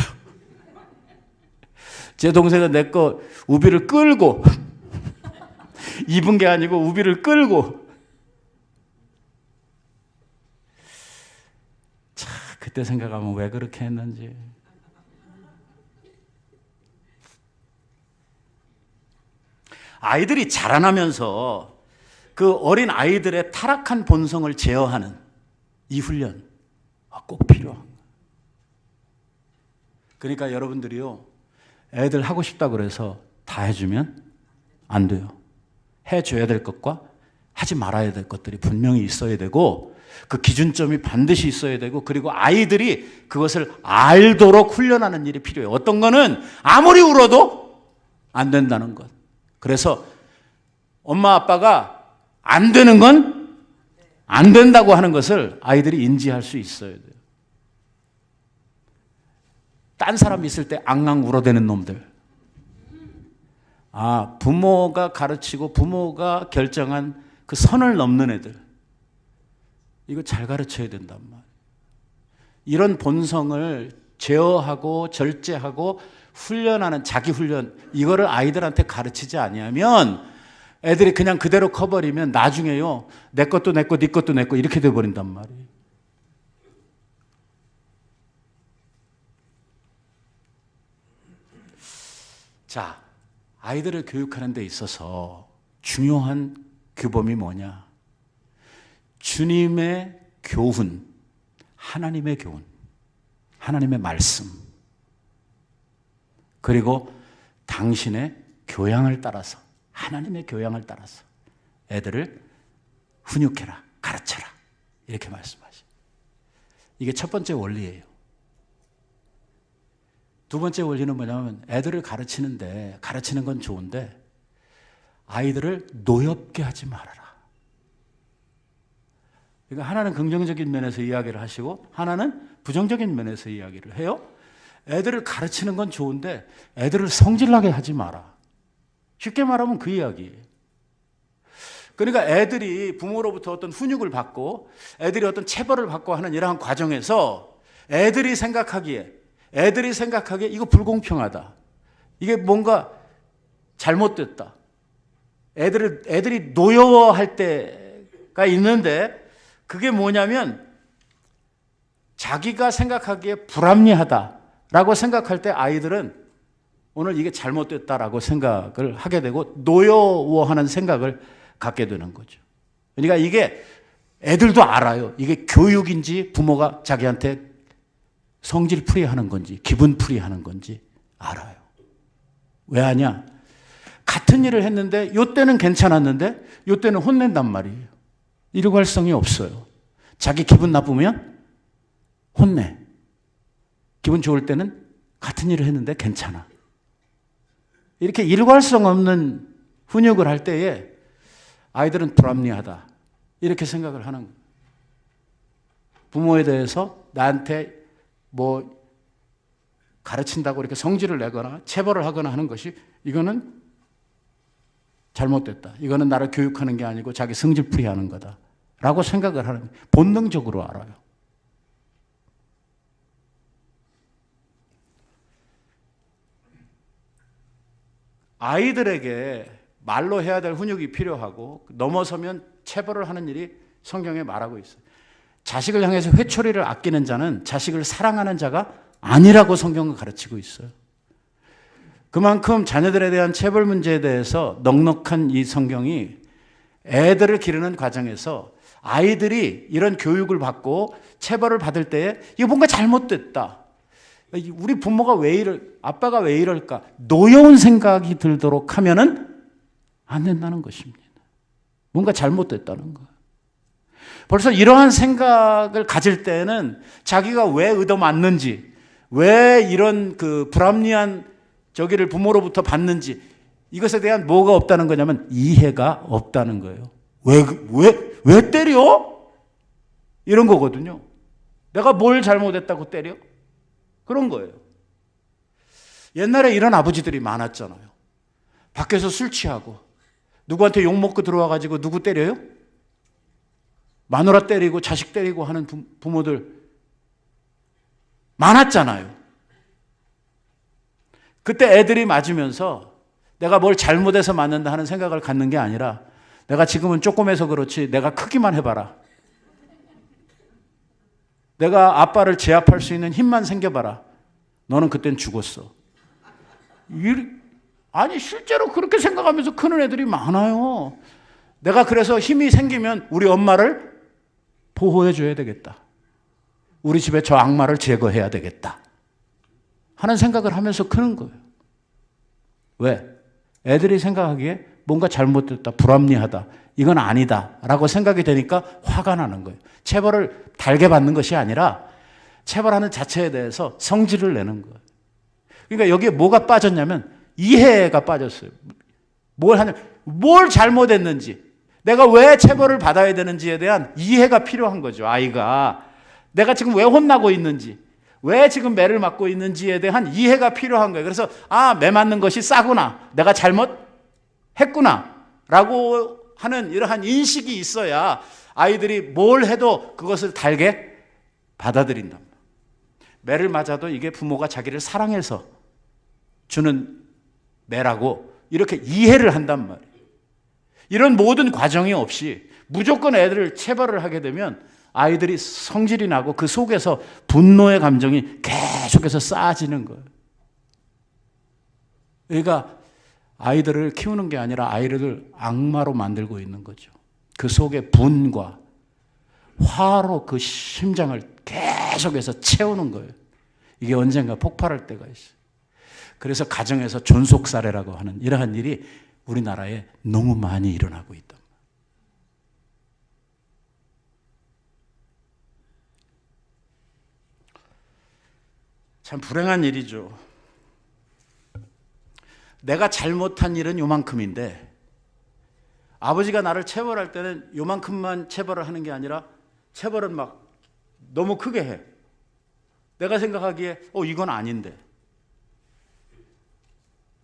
제 동생은 내 거 우비를 끌고 입은 게 아니고 우비를 끌고. 참 그때 생각하면 왜 그렇게 했는지. 아이들이 자라나면서 그 어린 아이들의 타락한 본성을 제어하는 이 훈련 꼭 필요한. 그러니까 여러분들이요, 애들 하고 싶다 그래서 다 해주면 안 돼요. 해줘야 될 것과 하지 말아야 될 것들이 분명히 있어야 되고 그 기준점이 반드시 있어야 되고, 그리고 아이들이 그것을 알도록 훈련하는 일이 필요해요. 어떤 거는 아무리 울어도 안 된다는 것. 그래서 엄마 아빠가 안 되는 건 안 된다고 하는 것을 아이들이 인지할 수 있어야 돼요. 딴 사람 있을 때 앙앙 울어대는 놈들. 부모가 가르치고 부모가 결정한 그 선을 넘는 애들. 이거 잘 가르쳐야 된단 말이에요. 이런 본성을 제어하고 절제하고 훈련하는 자기 훈련, 이거를 아이들한테 가르치지 아니하면 애들이 그냥 그대로 커버리면 나중에요, 내 것도 내 거, 네 것도 내 거 이렇게 돼버린단 말이에요. 자, 아이들을 교육하는 데 있어서 중요한 규범이 뭐냐? 주님의 교훈, 하나님의 교훈, 하나님의 말씀, 그리고 당신의 교양을 따라서, 하나님의 교양을 따라서 애들을 훈육해라, 가르쳐라, 이렇게 말씀하셔요. 이게 첫 번째 원리예요. 두 번째 원리는 뭐냐면 애들을 가르치는데, 가르치는 건 좋은데 아이들을 노엽게 하지 말아라. 그러니까 하나는 긍정적인 면에서 이야기를 하시고 하나는 부정적인 면에서 이야기를 해요. 애들을 가르치는 건 좋은데 애들을 성질나게 하지 마라. 쉽게 말하면 그 이야기예요. 그러니까 애들이 부모로부터 어떤 훈육을 받고 애들이 어떤 체벌을 받고 하는 이러한 과정에서 애들이 생각하기에 이거 불공평하다, 이게 뭔가 잘못됐다, 애들이 노여워할 때가 있는데, 그게 뭐냐면 자기가 생각하기에 불합리하다라고 생각할 때 아이들은 오늘 이게 잘못됐다라고 생각을 하게 되고 노여워하는 생각을 갖게 되는 거죠. 그러니까 이게 애들도 알아요. 이게 교육인지 부모가 자기한테 성질 풀이하는 건지 기분 풀이하는 건지 알아요. 왜 아냐? 같은 일을 했는데 요때는 괜찮았는데 요때는 혼낸단 말이에요. 일관성이 없어요. 자기 기분 나쁘면 혼내. 기분 좋을 때는 같은 일을 했는데 괜찮아. 이렇게 일관성 없는 훈육을 할 때에 아이들은 불합리하다, 이렇게 생각을 하는 거예요. 부모에 대해서 나한테 뭐 가르친다고 이렇게 성질을 내거나 체벌을 하거나 하는 것이, 이거는 잘못됐다, 이거는 나를 교육하는 게 아니고 자기 성질풀이 하는 거다 라고 생각을 하는, 본능적으로 알아요. 아이들에게 말로 해야 될 훈육이 필요하고 넘어서면 체벌을 하는 일이 성경에 말하고 있어요. 자식을 향해서 회초리를 아끼는 자는 자식을 사랑하는 자가 아니라고 성경은 가르치고 있어요. 그만큼 자녀들에 대한 체벌 문제에 대해서 넉넉한 이 성경이 애들을 기르는 과정에서 아이들이 이런 교육을 받고 체벌을 받을 때에 이거 뭔가 잘못됐다, 우리 부모가 왜 아빠가 왜 이럴까, 노여운 생각이 들도록 하면은 안 된다는 것입니다. 뭔가 잘못됐다는 거예요. 벌써 이러한 생각을 가질 때는 자기가 왜 얻어맞는지, 왜 이런 그 불합리한 저기를 부모로부터 받는지, 이것에 대한 뭐가 없다는 거냐면 이해가 없다는 거예요. 왜 때려? 이런 거거든요. 내가 뭘 잘못했다고 때려? 그런 거예요. 옛날에 이런 아버지들이 많았잖아요. 밖에서 술 취하고 누구한테 욕먹고 들어와가지고 누구 때려요? 마누라 때리고 자식 때리고 하는 부모들 많았잖아요. 그때 애들이 맞으면서 내가 뭘 잘못해서 맞는다 하는 생각을 갖는 게 아니라, 내가 지금은 조금해서 그렇지 내가 크기만 해봐라, 내가 아빠를 제압할 수 있는 힘만 생겨봐라, 너는 그땐 죽었어. 아니 실제로 그렇게 생각하면서 크는 애들이 많아요. 내가 그래서 힘이 생기면 우리 엄마를 보호해 줘야 되겠다, 우리 집에 저 악마를 제거해야 되겠다 하는 생각을 하면서 크는 거예요. 왜? 애들이 생각하기에 뭔가 잘못됐다, 불합리하다, 이건 아니다 라고 생각이 되니까 화가 나는 거예요. 체벌을 달게 받는 것이 아니라 체벌하는 자체에 대해서 성질을 내는 거예요. 그러니까 여기에 뭐가 빠졌냐면 이해가 빠졌어요. 뭘 잘못했는지, 내가 왜 체벌을 받아야 되는지에 대한 이해가 필요한 거죠. 아이가 내가 지금 왜 혼나고 있는지, 왜 지금 매를 맞고 있는지에 대한 이해가 필요한 거예요. 그래서 매 맞는 것이 싸구나, 내가 잘못했구나 라고 하는 이러한 인식이 있어야 아이들이 뭘 해도 그것을 달게 받아들인다. 매를 맞아도 이게 부모가 자기를 사랑해서 주는 매라고 이렇게 이해를 한단 말이에요. 이런 모든 과정이 없이 무조건 애들을 체벌을 하게 되면 아이들이 성질이 나고 그 속에서 분노의 감정이 계속해서 쌓아지는 거예요. 그러니까 아이들을 키우는 게 아니라 아이들을 악마로 만들고 있는 거죠. 그 속에 분과 화로 그 심장을 계속해서 채우는 거예요. 이게 언젠가 폭발할 때가 있어요. 그래서 가정에서 존속살해라고 하는 이러한 일이 우리나라에 너무 많이 일어나고 있다. 참 불행한 일이죠. 내가 잘못한 일은 요만큼인데 아버지가 나를 체벌할 때는 요만큼만 체벌을 하는 게 아니라 체벌은 막 너무 크게 해. 내가 생각하기에 이건 아닌데.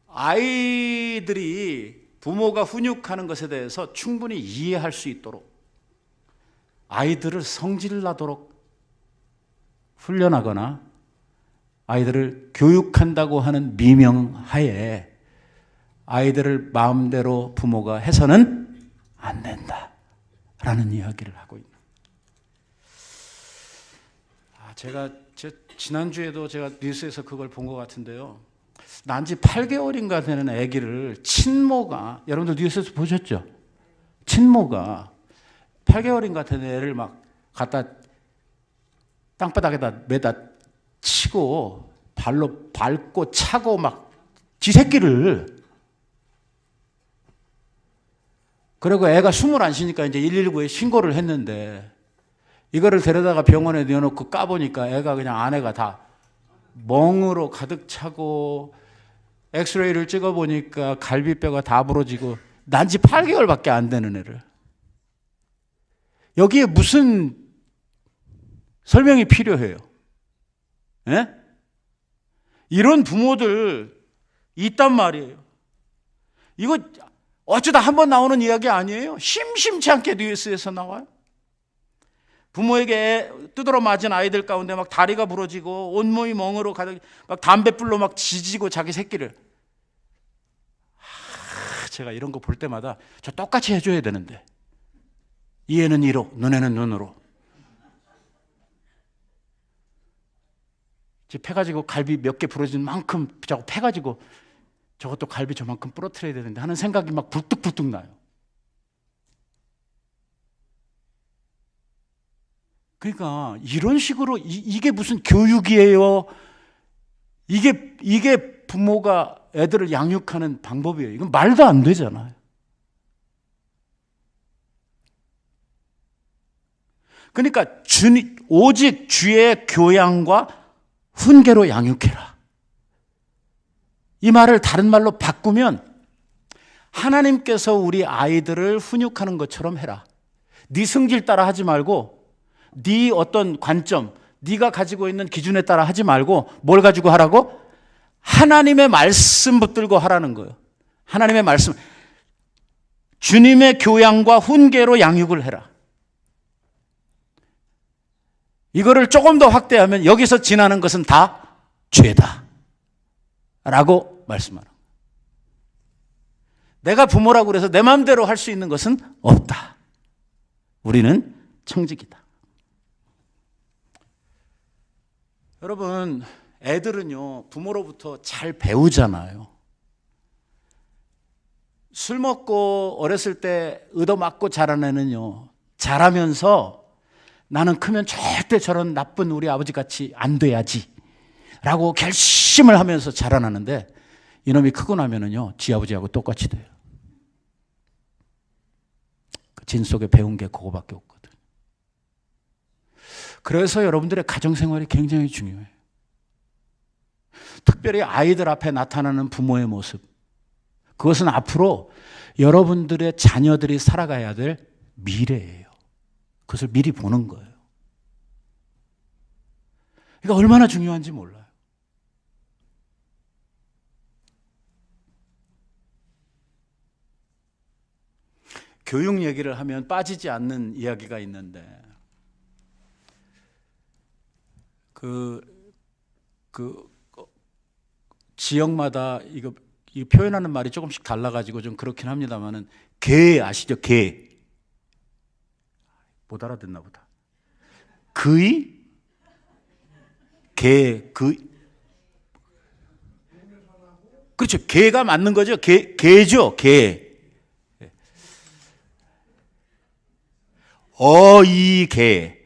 아이들이 부모가 훈육하는 것에 대해서 충분히 이해할 수 있도록 아이들을 성질나도록 훈련하거나 아이들을 교육한다고 하는 미명하에 아이들을 마음대로 부모가 해서는 안 된다라는 이야기를 하고 있는. 제가 지난주에도 제가 뉴스에서 그걸 본 것 같은데요. 난지 8개월인가 되는 아기를 친모가, 여러분들 뉴스에서 보셨죠? 친모가 8개월인가 되는 애를 막 갖다 땅바닥에다 매다 치고 발로 밟고 차고 막 지 새끼를. 그리고 애가 숨을 안 쉬니까 이제 119에 신고를 했는데 이거를 데려다가 병원에 넣어놓고 까보니까 애가 그냥 안에가 다 멍으로 가득 차고 엑스레이를 찍어보니까 갈비뼈가 다 부러지고 난지 8개월밖에 안 되는 애를. 여기에 무슨 설명이 필요해요? 예? 이런 부모들 있단 말이에요. 이거 어쩌다 한번 나오는 이야기 아니에요? 심심치 않게 뉴스에서 나와요. 부모에게 두드러 맞은 아이들 가운데 막 다리가 부러지고 온몸이 멍으로 가득 막 담뱃불로 막 지지고 자기 새끼를. 제가 이런 거 볼 때마다 저 똑같이 해줘야 되는데 이에는 이로 눈에는 눈으로 패가지고 갈비 몇 개 부러진 만큼 자꾸 패가지고 저것도 갈비 저만큼 부러뜨려야 되는데 하는 생각이 막 불뚝불뚝 나요. 그러니까 이런 식으로 이게 무슨 교육이에요? 이게 부모가 애들을 양육하는 방법이에요. 이건 말도 안 되잖아요. 그러니까 오직 주의 교양과 훈계로 양육해라. 이 말을 다른 말로 바꾸면 하나님께서 우리 아이들을 훈육하는 것처럼 해라. 네 성질 따라 하지 말고 네 어떤 관점, 네가 가지고 있는 기준에 따라 하지 말고 뭘 가지고 하라고? 하나님의 말씀 붙들고 하라는 거예요. 하나님의 말씀. 주님의 교양과 훈계로 양육을 해라. 이거를 조금 더 확대하면 여기서 지나는 것은 다 죄다 라고 말씀하는 거예요. 내가 부모라고 그래서 내 마음대로 할 수 있는 것은 없다. 우리는 청직이다. 여러분, 애들은요 부모로부터 잘 배우잖아요. 술 먹고 어렸을 때 얻어맞고 자란 애는요 자라면서 나는 크면 절대 저런 나쁜 우리 아버지같이 안 돼야지 라고 결심을 하면서 자라나는데 이놈이 크고 나면은요 지 아버지하고 똑같이 돼요. 그 진 속에 배운 게 그거밖에 없거든. 그래서 여러분들의 가정생활이 굉장히 중요해요. 특별히 아이들 앞에 나타나는 부모의 모습, 그것은 앞으로 여러분들의 자녀들이 살아가야 될 미래예요. 그것을 미리 보는 거예요. 그러니까 얼마나 중요한지 몰라요. 교육 얘기를 하면 빠지지 않는 이야기가 있는데 그 지역마다 이거 표현하는 말이 조금씩 달라가지고 좀 그렇긴 합니다만은 개 아시죠? 개. 못 알아듣나 보다. 그이? 개, 그렇죠. 개가 맞는 거죠. 개죠. 개. 이 개.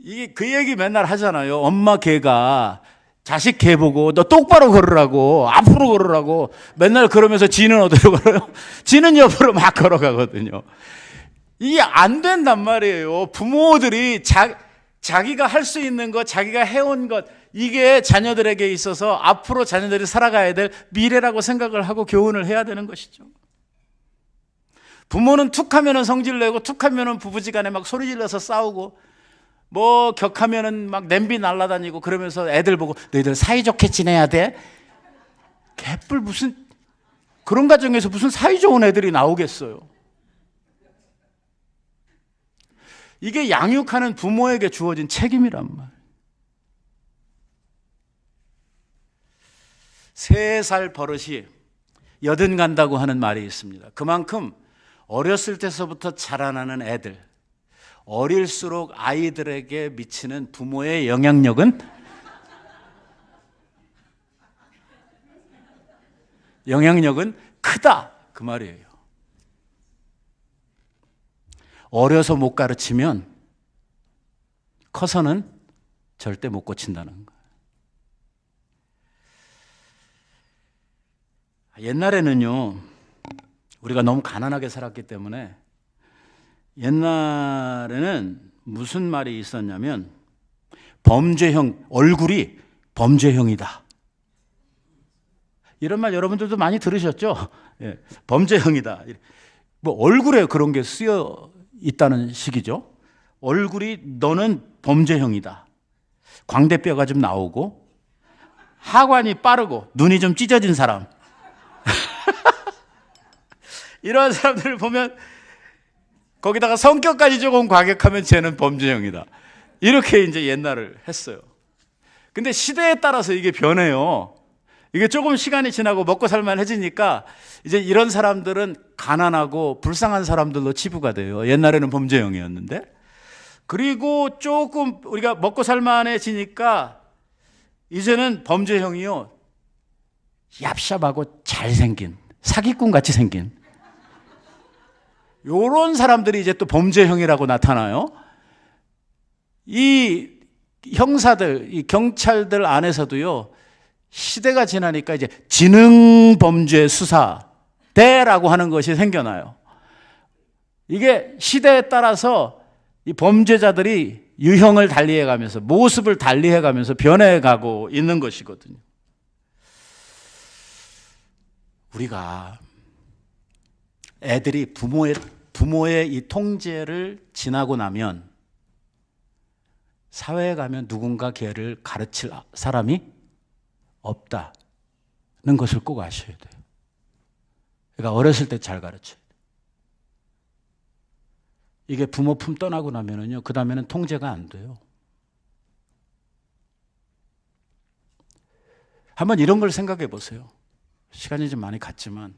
이게 그 얘기 맨날 하잖아요. 엄마 개가 자식 개 보고 너 똑바로 걸으라고, 앞으로 걸으라고 맨날 그러면서 지는 어디로 걸어요? 지는 옆으로 막 걸어가거든요. 이게 안 된단 말이에요. 부모들이 자기가 할 수 있는 것, 자기가 해온 것, 이게 자녀들에게 있어서 앞으로 자녀들이 살아가야 될 미래라고 생각을 하고 교훈을 해야 되는 것이죠. 부모는 툭 하면은 성질 내고 툭 하면은 부부지간에 막 소리 질러서 싸우고 뭐 격하면은 막 냄비 날라다니고 그러면서 애들 보고 너희들 사이좋게 지내야 돼? 개뿔 무슨 그런 가정에서 무슨 사이좋은 애들이 나오겠어요. 이게 양육하는 부모에게 주어진 책임이란 말. 3살 버릇이 여든 간다고 하는 말이 있습니다. 그만큼 어렸을 때서부터 자라나는 애들, 어릴수록 아이들에게 미치는 부모의 영향력은 크다 그 말이에요. 어려서 못 가르치면 커서는 절대 못 고친다는 거예요. 옛날에는요, 우리가 너무 가난하게 살았기 때문에 옛날에는 무슨 말이 있었냐면 범죄형, 얼굴이 범죄형이다. 이런 말 여러분들도 많이 들으셨죠? 예, 범죄형이다. 뭐 얼굴에 그런 게 쓰여 있다는 식이죠. 얼굴이 너는 범죄형이다. 광대뼈가 좀 나오고 하관이 빠르고 눈이 좀 찢어진 사람. 이런 사람들을 보면 거기다가 성격까지 조금 과격하면 쟤는 범죄형이다. 이렇게 이제 옛날을 했어요. 근데 시대에 따라서 이게 변해요. 이게 조금 시간이 지나고 먹고 살만해지니까 이제 이런 사람들은 가난하고 불쌍한 사람들로 치부가 돼요. 옛날에는 범죄형이었는데. 그리고 조금 우리가 먹고 살만해지니까 이제는 범죄형이요. 얍삽하고 잘생긴, 사기꾼 같이 생긴 요런 사람들이 이제 또 범죄형이라고 나타나요. 이 형사들, 이 경찰들 안에서도요, 시대가 지나니까 이제 지능범죄수사대라고 하는 것이 생겨나요. 이게 시대에 따라서 이 범죄자들이 유형을 달리해가면서, 모습을 달리해가면서 변해가고 있는 것이거든요. 우리가 애들이 부모의 이 통제를 지나고 나면 사회에 가면 누군가 걔를 가르칠 사람이 없다는 것을 꼭 아셔야 돼요. 그러니까 어렸을 때 잘 가르쳐야 돼요. 이게 부모 품 떠나고 나면은요, 그 다음에는 통제가 안 돼요. 한번 이런 걸 생각해 보세요. 시간이 좀 많이 갔지만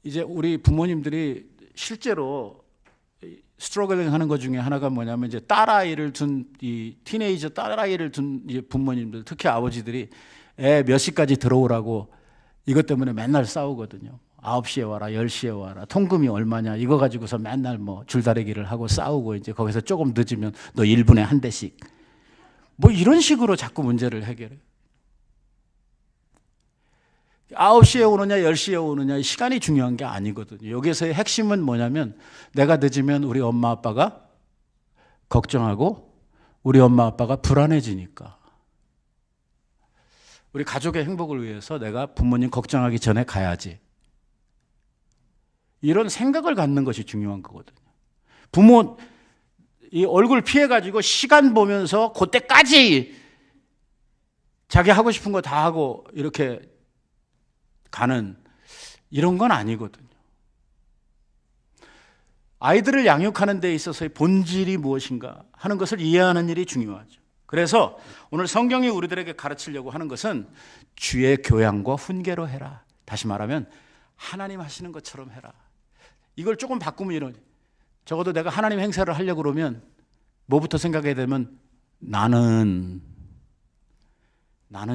이제 우리 부모님들이 실제로 스트러글링 하는 것 중에 하나가 뭐냐면 이제 딸아이를 둔 이 티네이저 딸아이를 둔 부모님들, 특히 아버지들이 애 몇 시까지 들어오라고 이것 때문에 맨날 싸우거든요. 9시에 와라, 10시에 와라, 통금이 얼마냐 이거 가지고서 맨날 뭐 줄다리기를 하고 싸우고 이제 거기서 조금 늦으면 너 1분에 한 대씩 뭐 이런 식으로 자꾸 문제를 해결해요. 9시에 오느냐 10시에 오느냐 시간이 중요한 게 아니거든요. 여기서의 핵심은 뭐냐면 내가 늦으면 우리 엄마 아빠가 걱정하고 우리 엄마 아빠가 불안해지니까 우리 가족의 행복을 위해서 내가 부모님 걱정하기 전에 가야지. 이런 생각을 갖는 것이 중요한 거거든요. 부모 이 얼굴 피해가지고 시간 보면서 그때까지 자기 하고 싶은 거 다 하고 이렇게 가는 이런 건 아니거든요. 아이들을 양육하는 데 있어서의 본질이 무엇인가 하는 것을 이해하는 일이 중요하죠. 그래서 오늘 성경이 우리들에게 가르치려고 하는 것은 주의 교양과 훈계로 해라. 다시 말하면 하나님 하시는 것처럼 해라. 이걸 조금 바꾸면 이런, 적어도 내가 하나님 행사를 하려고 그러면 뭐부터 생각해야 되면 나는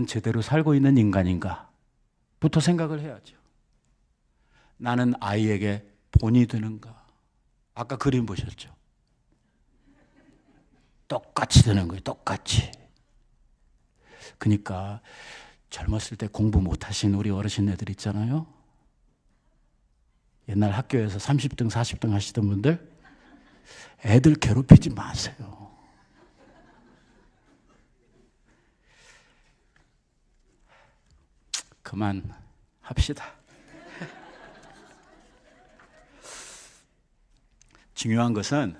제대로 살고 있는 인간인가 부터 생각을 해야죠. 나는 아이에게 본이 되는가. 아까 그림 보셨죠? 똑같이 되는 거예요. 똑같이. 그러니까 젊었을 때 공부 못하신 우리 어르신네들 있잖아요. 옛날 학교에서 30등 40등 하시던 분들 애들 괴롭히지 마세요. 그만 합시다. 중요한 것은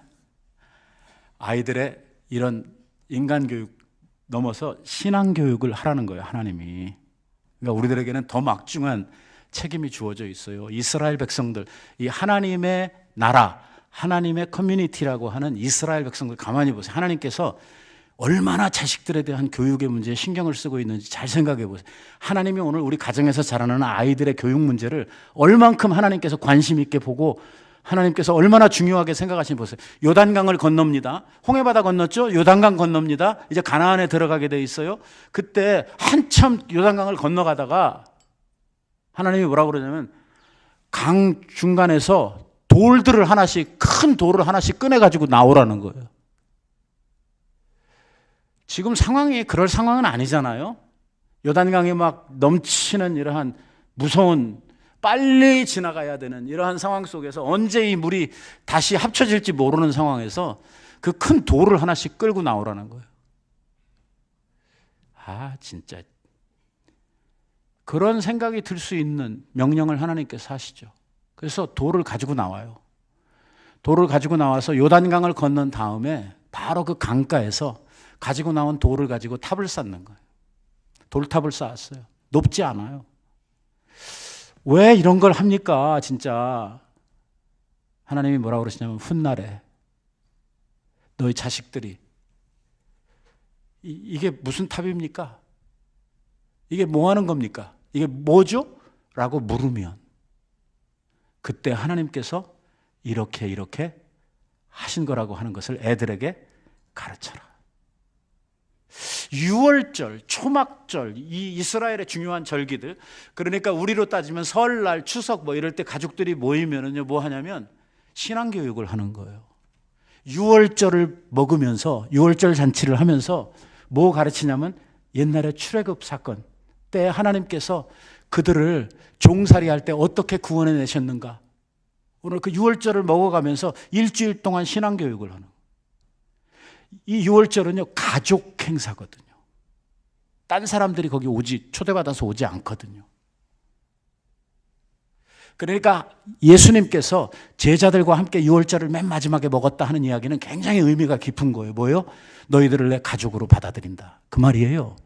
아이들의 이런 인간교육 넘어서 신앙교육을 하라는 거예요. 하나님이. 그러니까 우리들에게는 더 막중한 책임이 주어져 있어요. 이스라엘 백성들, 이 하나님의 나라, 하나님의 커뮤니티라고 하는 이스라엘 백성들 가만히 보세요. 하나님께서 얼마나 자식들에 대한 교육의 문제에 신경을 쓰고 있는지 잘 생각해 보세요. 하나님이 오늘 우리 가정에서 자라는 아이들의 교육 문제를 얼만큼 하나님께서 관심 있게 보고 하나님께서 얼마나 중요하게 생각하시는지 보세요. 요단강을 건넙니다. 홍해바다 건넜죠? 요단강 건넙니다. 이제 가나안에 들어가게 돼 있어요. 그때 한참 요단강을 건너가다가 하나님이 뭐라고 그러냐면 강 중간에서 돌들을 하나씩, 큰 돌을 하나씩 꺼내가지고 나오라는 거예요. 지금 상황이 그럴 상황은 아니잖아요. 요단강이 막 넘치는 이러한 무서운, 빨리 지나가야 되는 이러한 상황 속에서 언제 이 물이 다시 합쳐질지 모르는 상황에서 그 큰 돌을 하나씩 끌고 나오라는 거예요. 아, 진짜. 그런 생각이 들 수 있는 명령을 하나님께서 하시죠. 그래서 돌을 가지고 나와요. 돌을 가지고 나와서 요단강을 건넌 다음에 바로 그 강가에서 가지고 나온 돌을 가지고 탑을 쌓는 거예요. 돌탑을 쌓았어요. 높지 않아요. 왜 이런 걸 합니까? 진짜 하나님이 뭐라고 그러시냐면 훗날에 너희 자식들이 이게 무슨 탑입니까? 이게 뭐 하는 겁니까? 이게 뭐죠? 라고 물으면 그때 하나님께서 이렇게 하신 거라고 하는 것을 애들에게 가르쳐라. 유월절, 초막절, 이 이스라엘의 중요한 절기들, 그러니까 우리로 따지면 설날, 추석 뭐 이럴 때 가족들이 모이면은요, 뭐 하냐면 신앙교육을 하는 거예요. 유월절을 먹으면서, 유월절 잔치를 하면서 뭐 가르치냐면 옛날에 출애굽 사건 때 하나님께서 그들을 종살이 할 때 어떻게 구원해 내셨는가. 오늘 그 유월절을 먹어가면서 일주일 동안 신앙교육을 하는 거예요. 이 유월절은요, 가족 행사거든요. 딴 사람들이 거기 초대받아서 오지 않거든요. 그러니까 예수님께서 제자들과 함께 유월절을 맨 마지막에 먹었다 하는 이야기는 굉장히 의미가 깊은 거예요. 뭐예요? 너희들을 내 가족으로 받아들인다. 그 말이에요.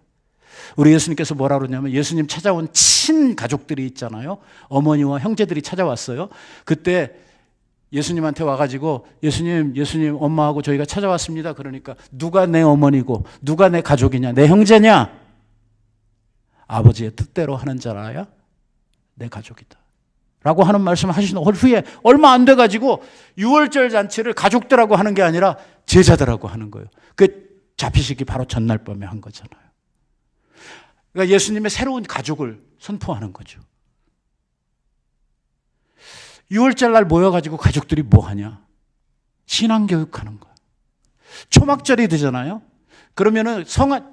우리 예수님께서 뭐라 그러냐면 예수님 찾아온 친가족들이 있잖아요. 어머니와 형제들이 찾아왔어요. 그때 예수님한테 와가지고 예수님 엄마하고 저희가 찾아왔습니다. 그러니까 누가 내 어머니고 누가 내 가족이냐, 내 형제냐? 아버지의 뜻대로 하는 자라야 내 가족이다 라고 하는 말씀을 하신 후에 얼마 안 돼가지고 유월절 잔치를 가족들하고 하는 게 아니라 제자들하고 하는 거예요. 그 잡히시기 바로 전날 밤에 한 거잖아요. 그러니까 예수님의 새로운 가족을 선포하는 거죠. 유월절 날 모여가지고 가족들이 뭐 하냐? 신앙교육하는 거야. 초막절이 되잖아요. 그러면은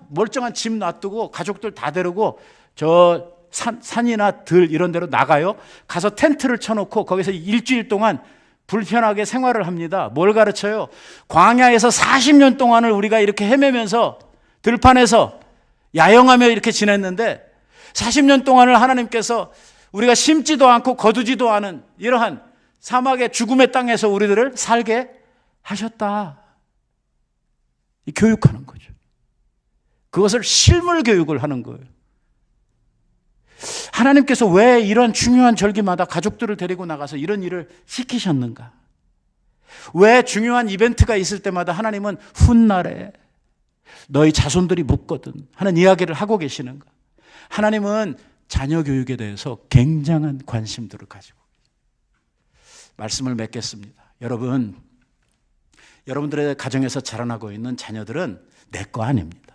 멀쩡한 집 놔두고 가족들 다 데리고 저 산이나 들 이런 데로 나가요. 가서 텐트를 쳐놓고 거기서 일주일 동안 불편하게 생활을 합니다. 뭘 가르쳐요? 광야에서 40년 동안을 우리가 이렇게 헤매면서 들판에서 야영하며 이렇게 지냈는데 40년 동안을 하나님께서 우리가 심지도 않고 거두지도 않은 이러한 사막의 죽음의 땅에서 우리들을 살게 하셨다. 교육하는 거죠. 그것을 실물 교육을 하는 거예요. 하나님께서 왜 이런 중요한 절기마다 가족들을 데리고 나가서 이런 일을 시키셨는가? 왜 중요한 이벤트가 있을 때마다 하나님은 훗날에 너희 자손들이 묻거든 하는 이야기를 하고 계시는가? 하나님은 자녀 교육에 대해서 굉장한 관심들을 가지고 말씀을 맺겠습니다. 여러분, 여러분들의 가정에서 자라나고 있는 자녀들은 내 거 아닙니다.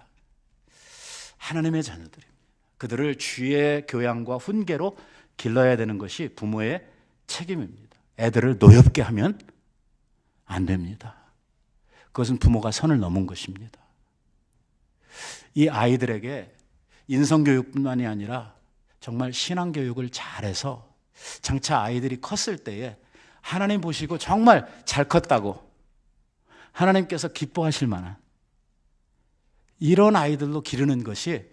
하나님의 자녀들입니다. 그들을 주의 교양과 훈계로 길러야 되는 것이 부모의 책임입니다. 애들을 노엽게 하면 안 됩니다. 그것은 부모가 선을 넘은 것입니다. 이 아이들에게 인성교육뿐만이 아니라 정말 신앙교육을 잘해서 장차 아이들이 컸을 때에 하나님 보시고 정말 잘 컸다고 하나님께서 기뻐하실 만한 이런 아이들로 기르는 것이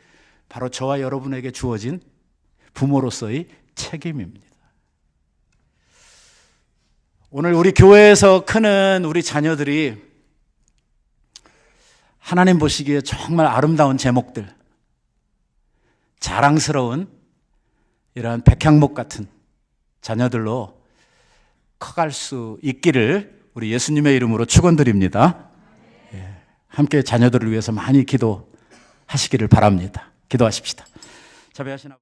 바로 저와 여러분에게 주어진 부모로서의 책임입니다. 오늘 우리 교회에서 크는 우리 자녀들이 하나님 보시기에 정말 아름다운 제목들, 자랑스러운 이러한 백향목 같은 자녀들로 커갈 수 있기를 우리 예수님의 이름으로 축원드립니다. 함께 자녀들을 위해서 많이 기도하시기를 바랍니다. 기도하십시다. 자배하신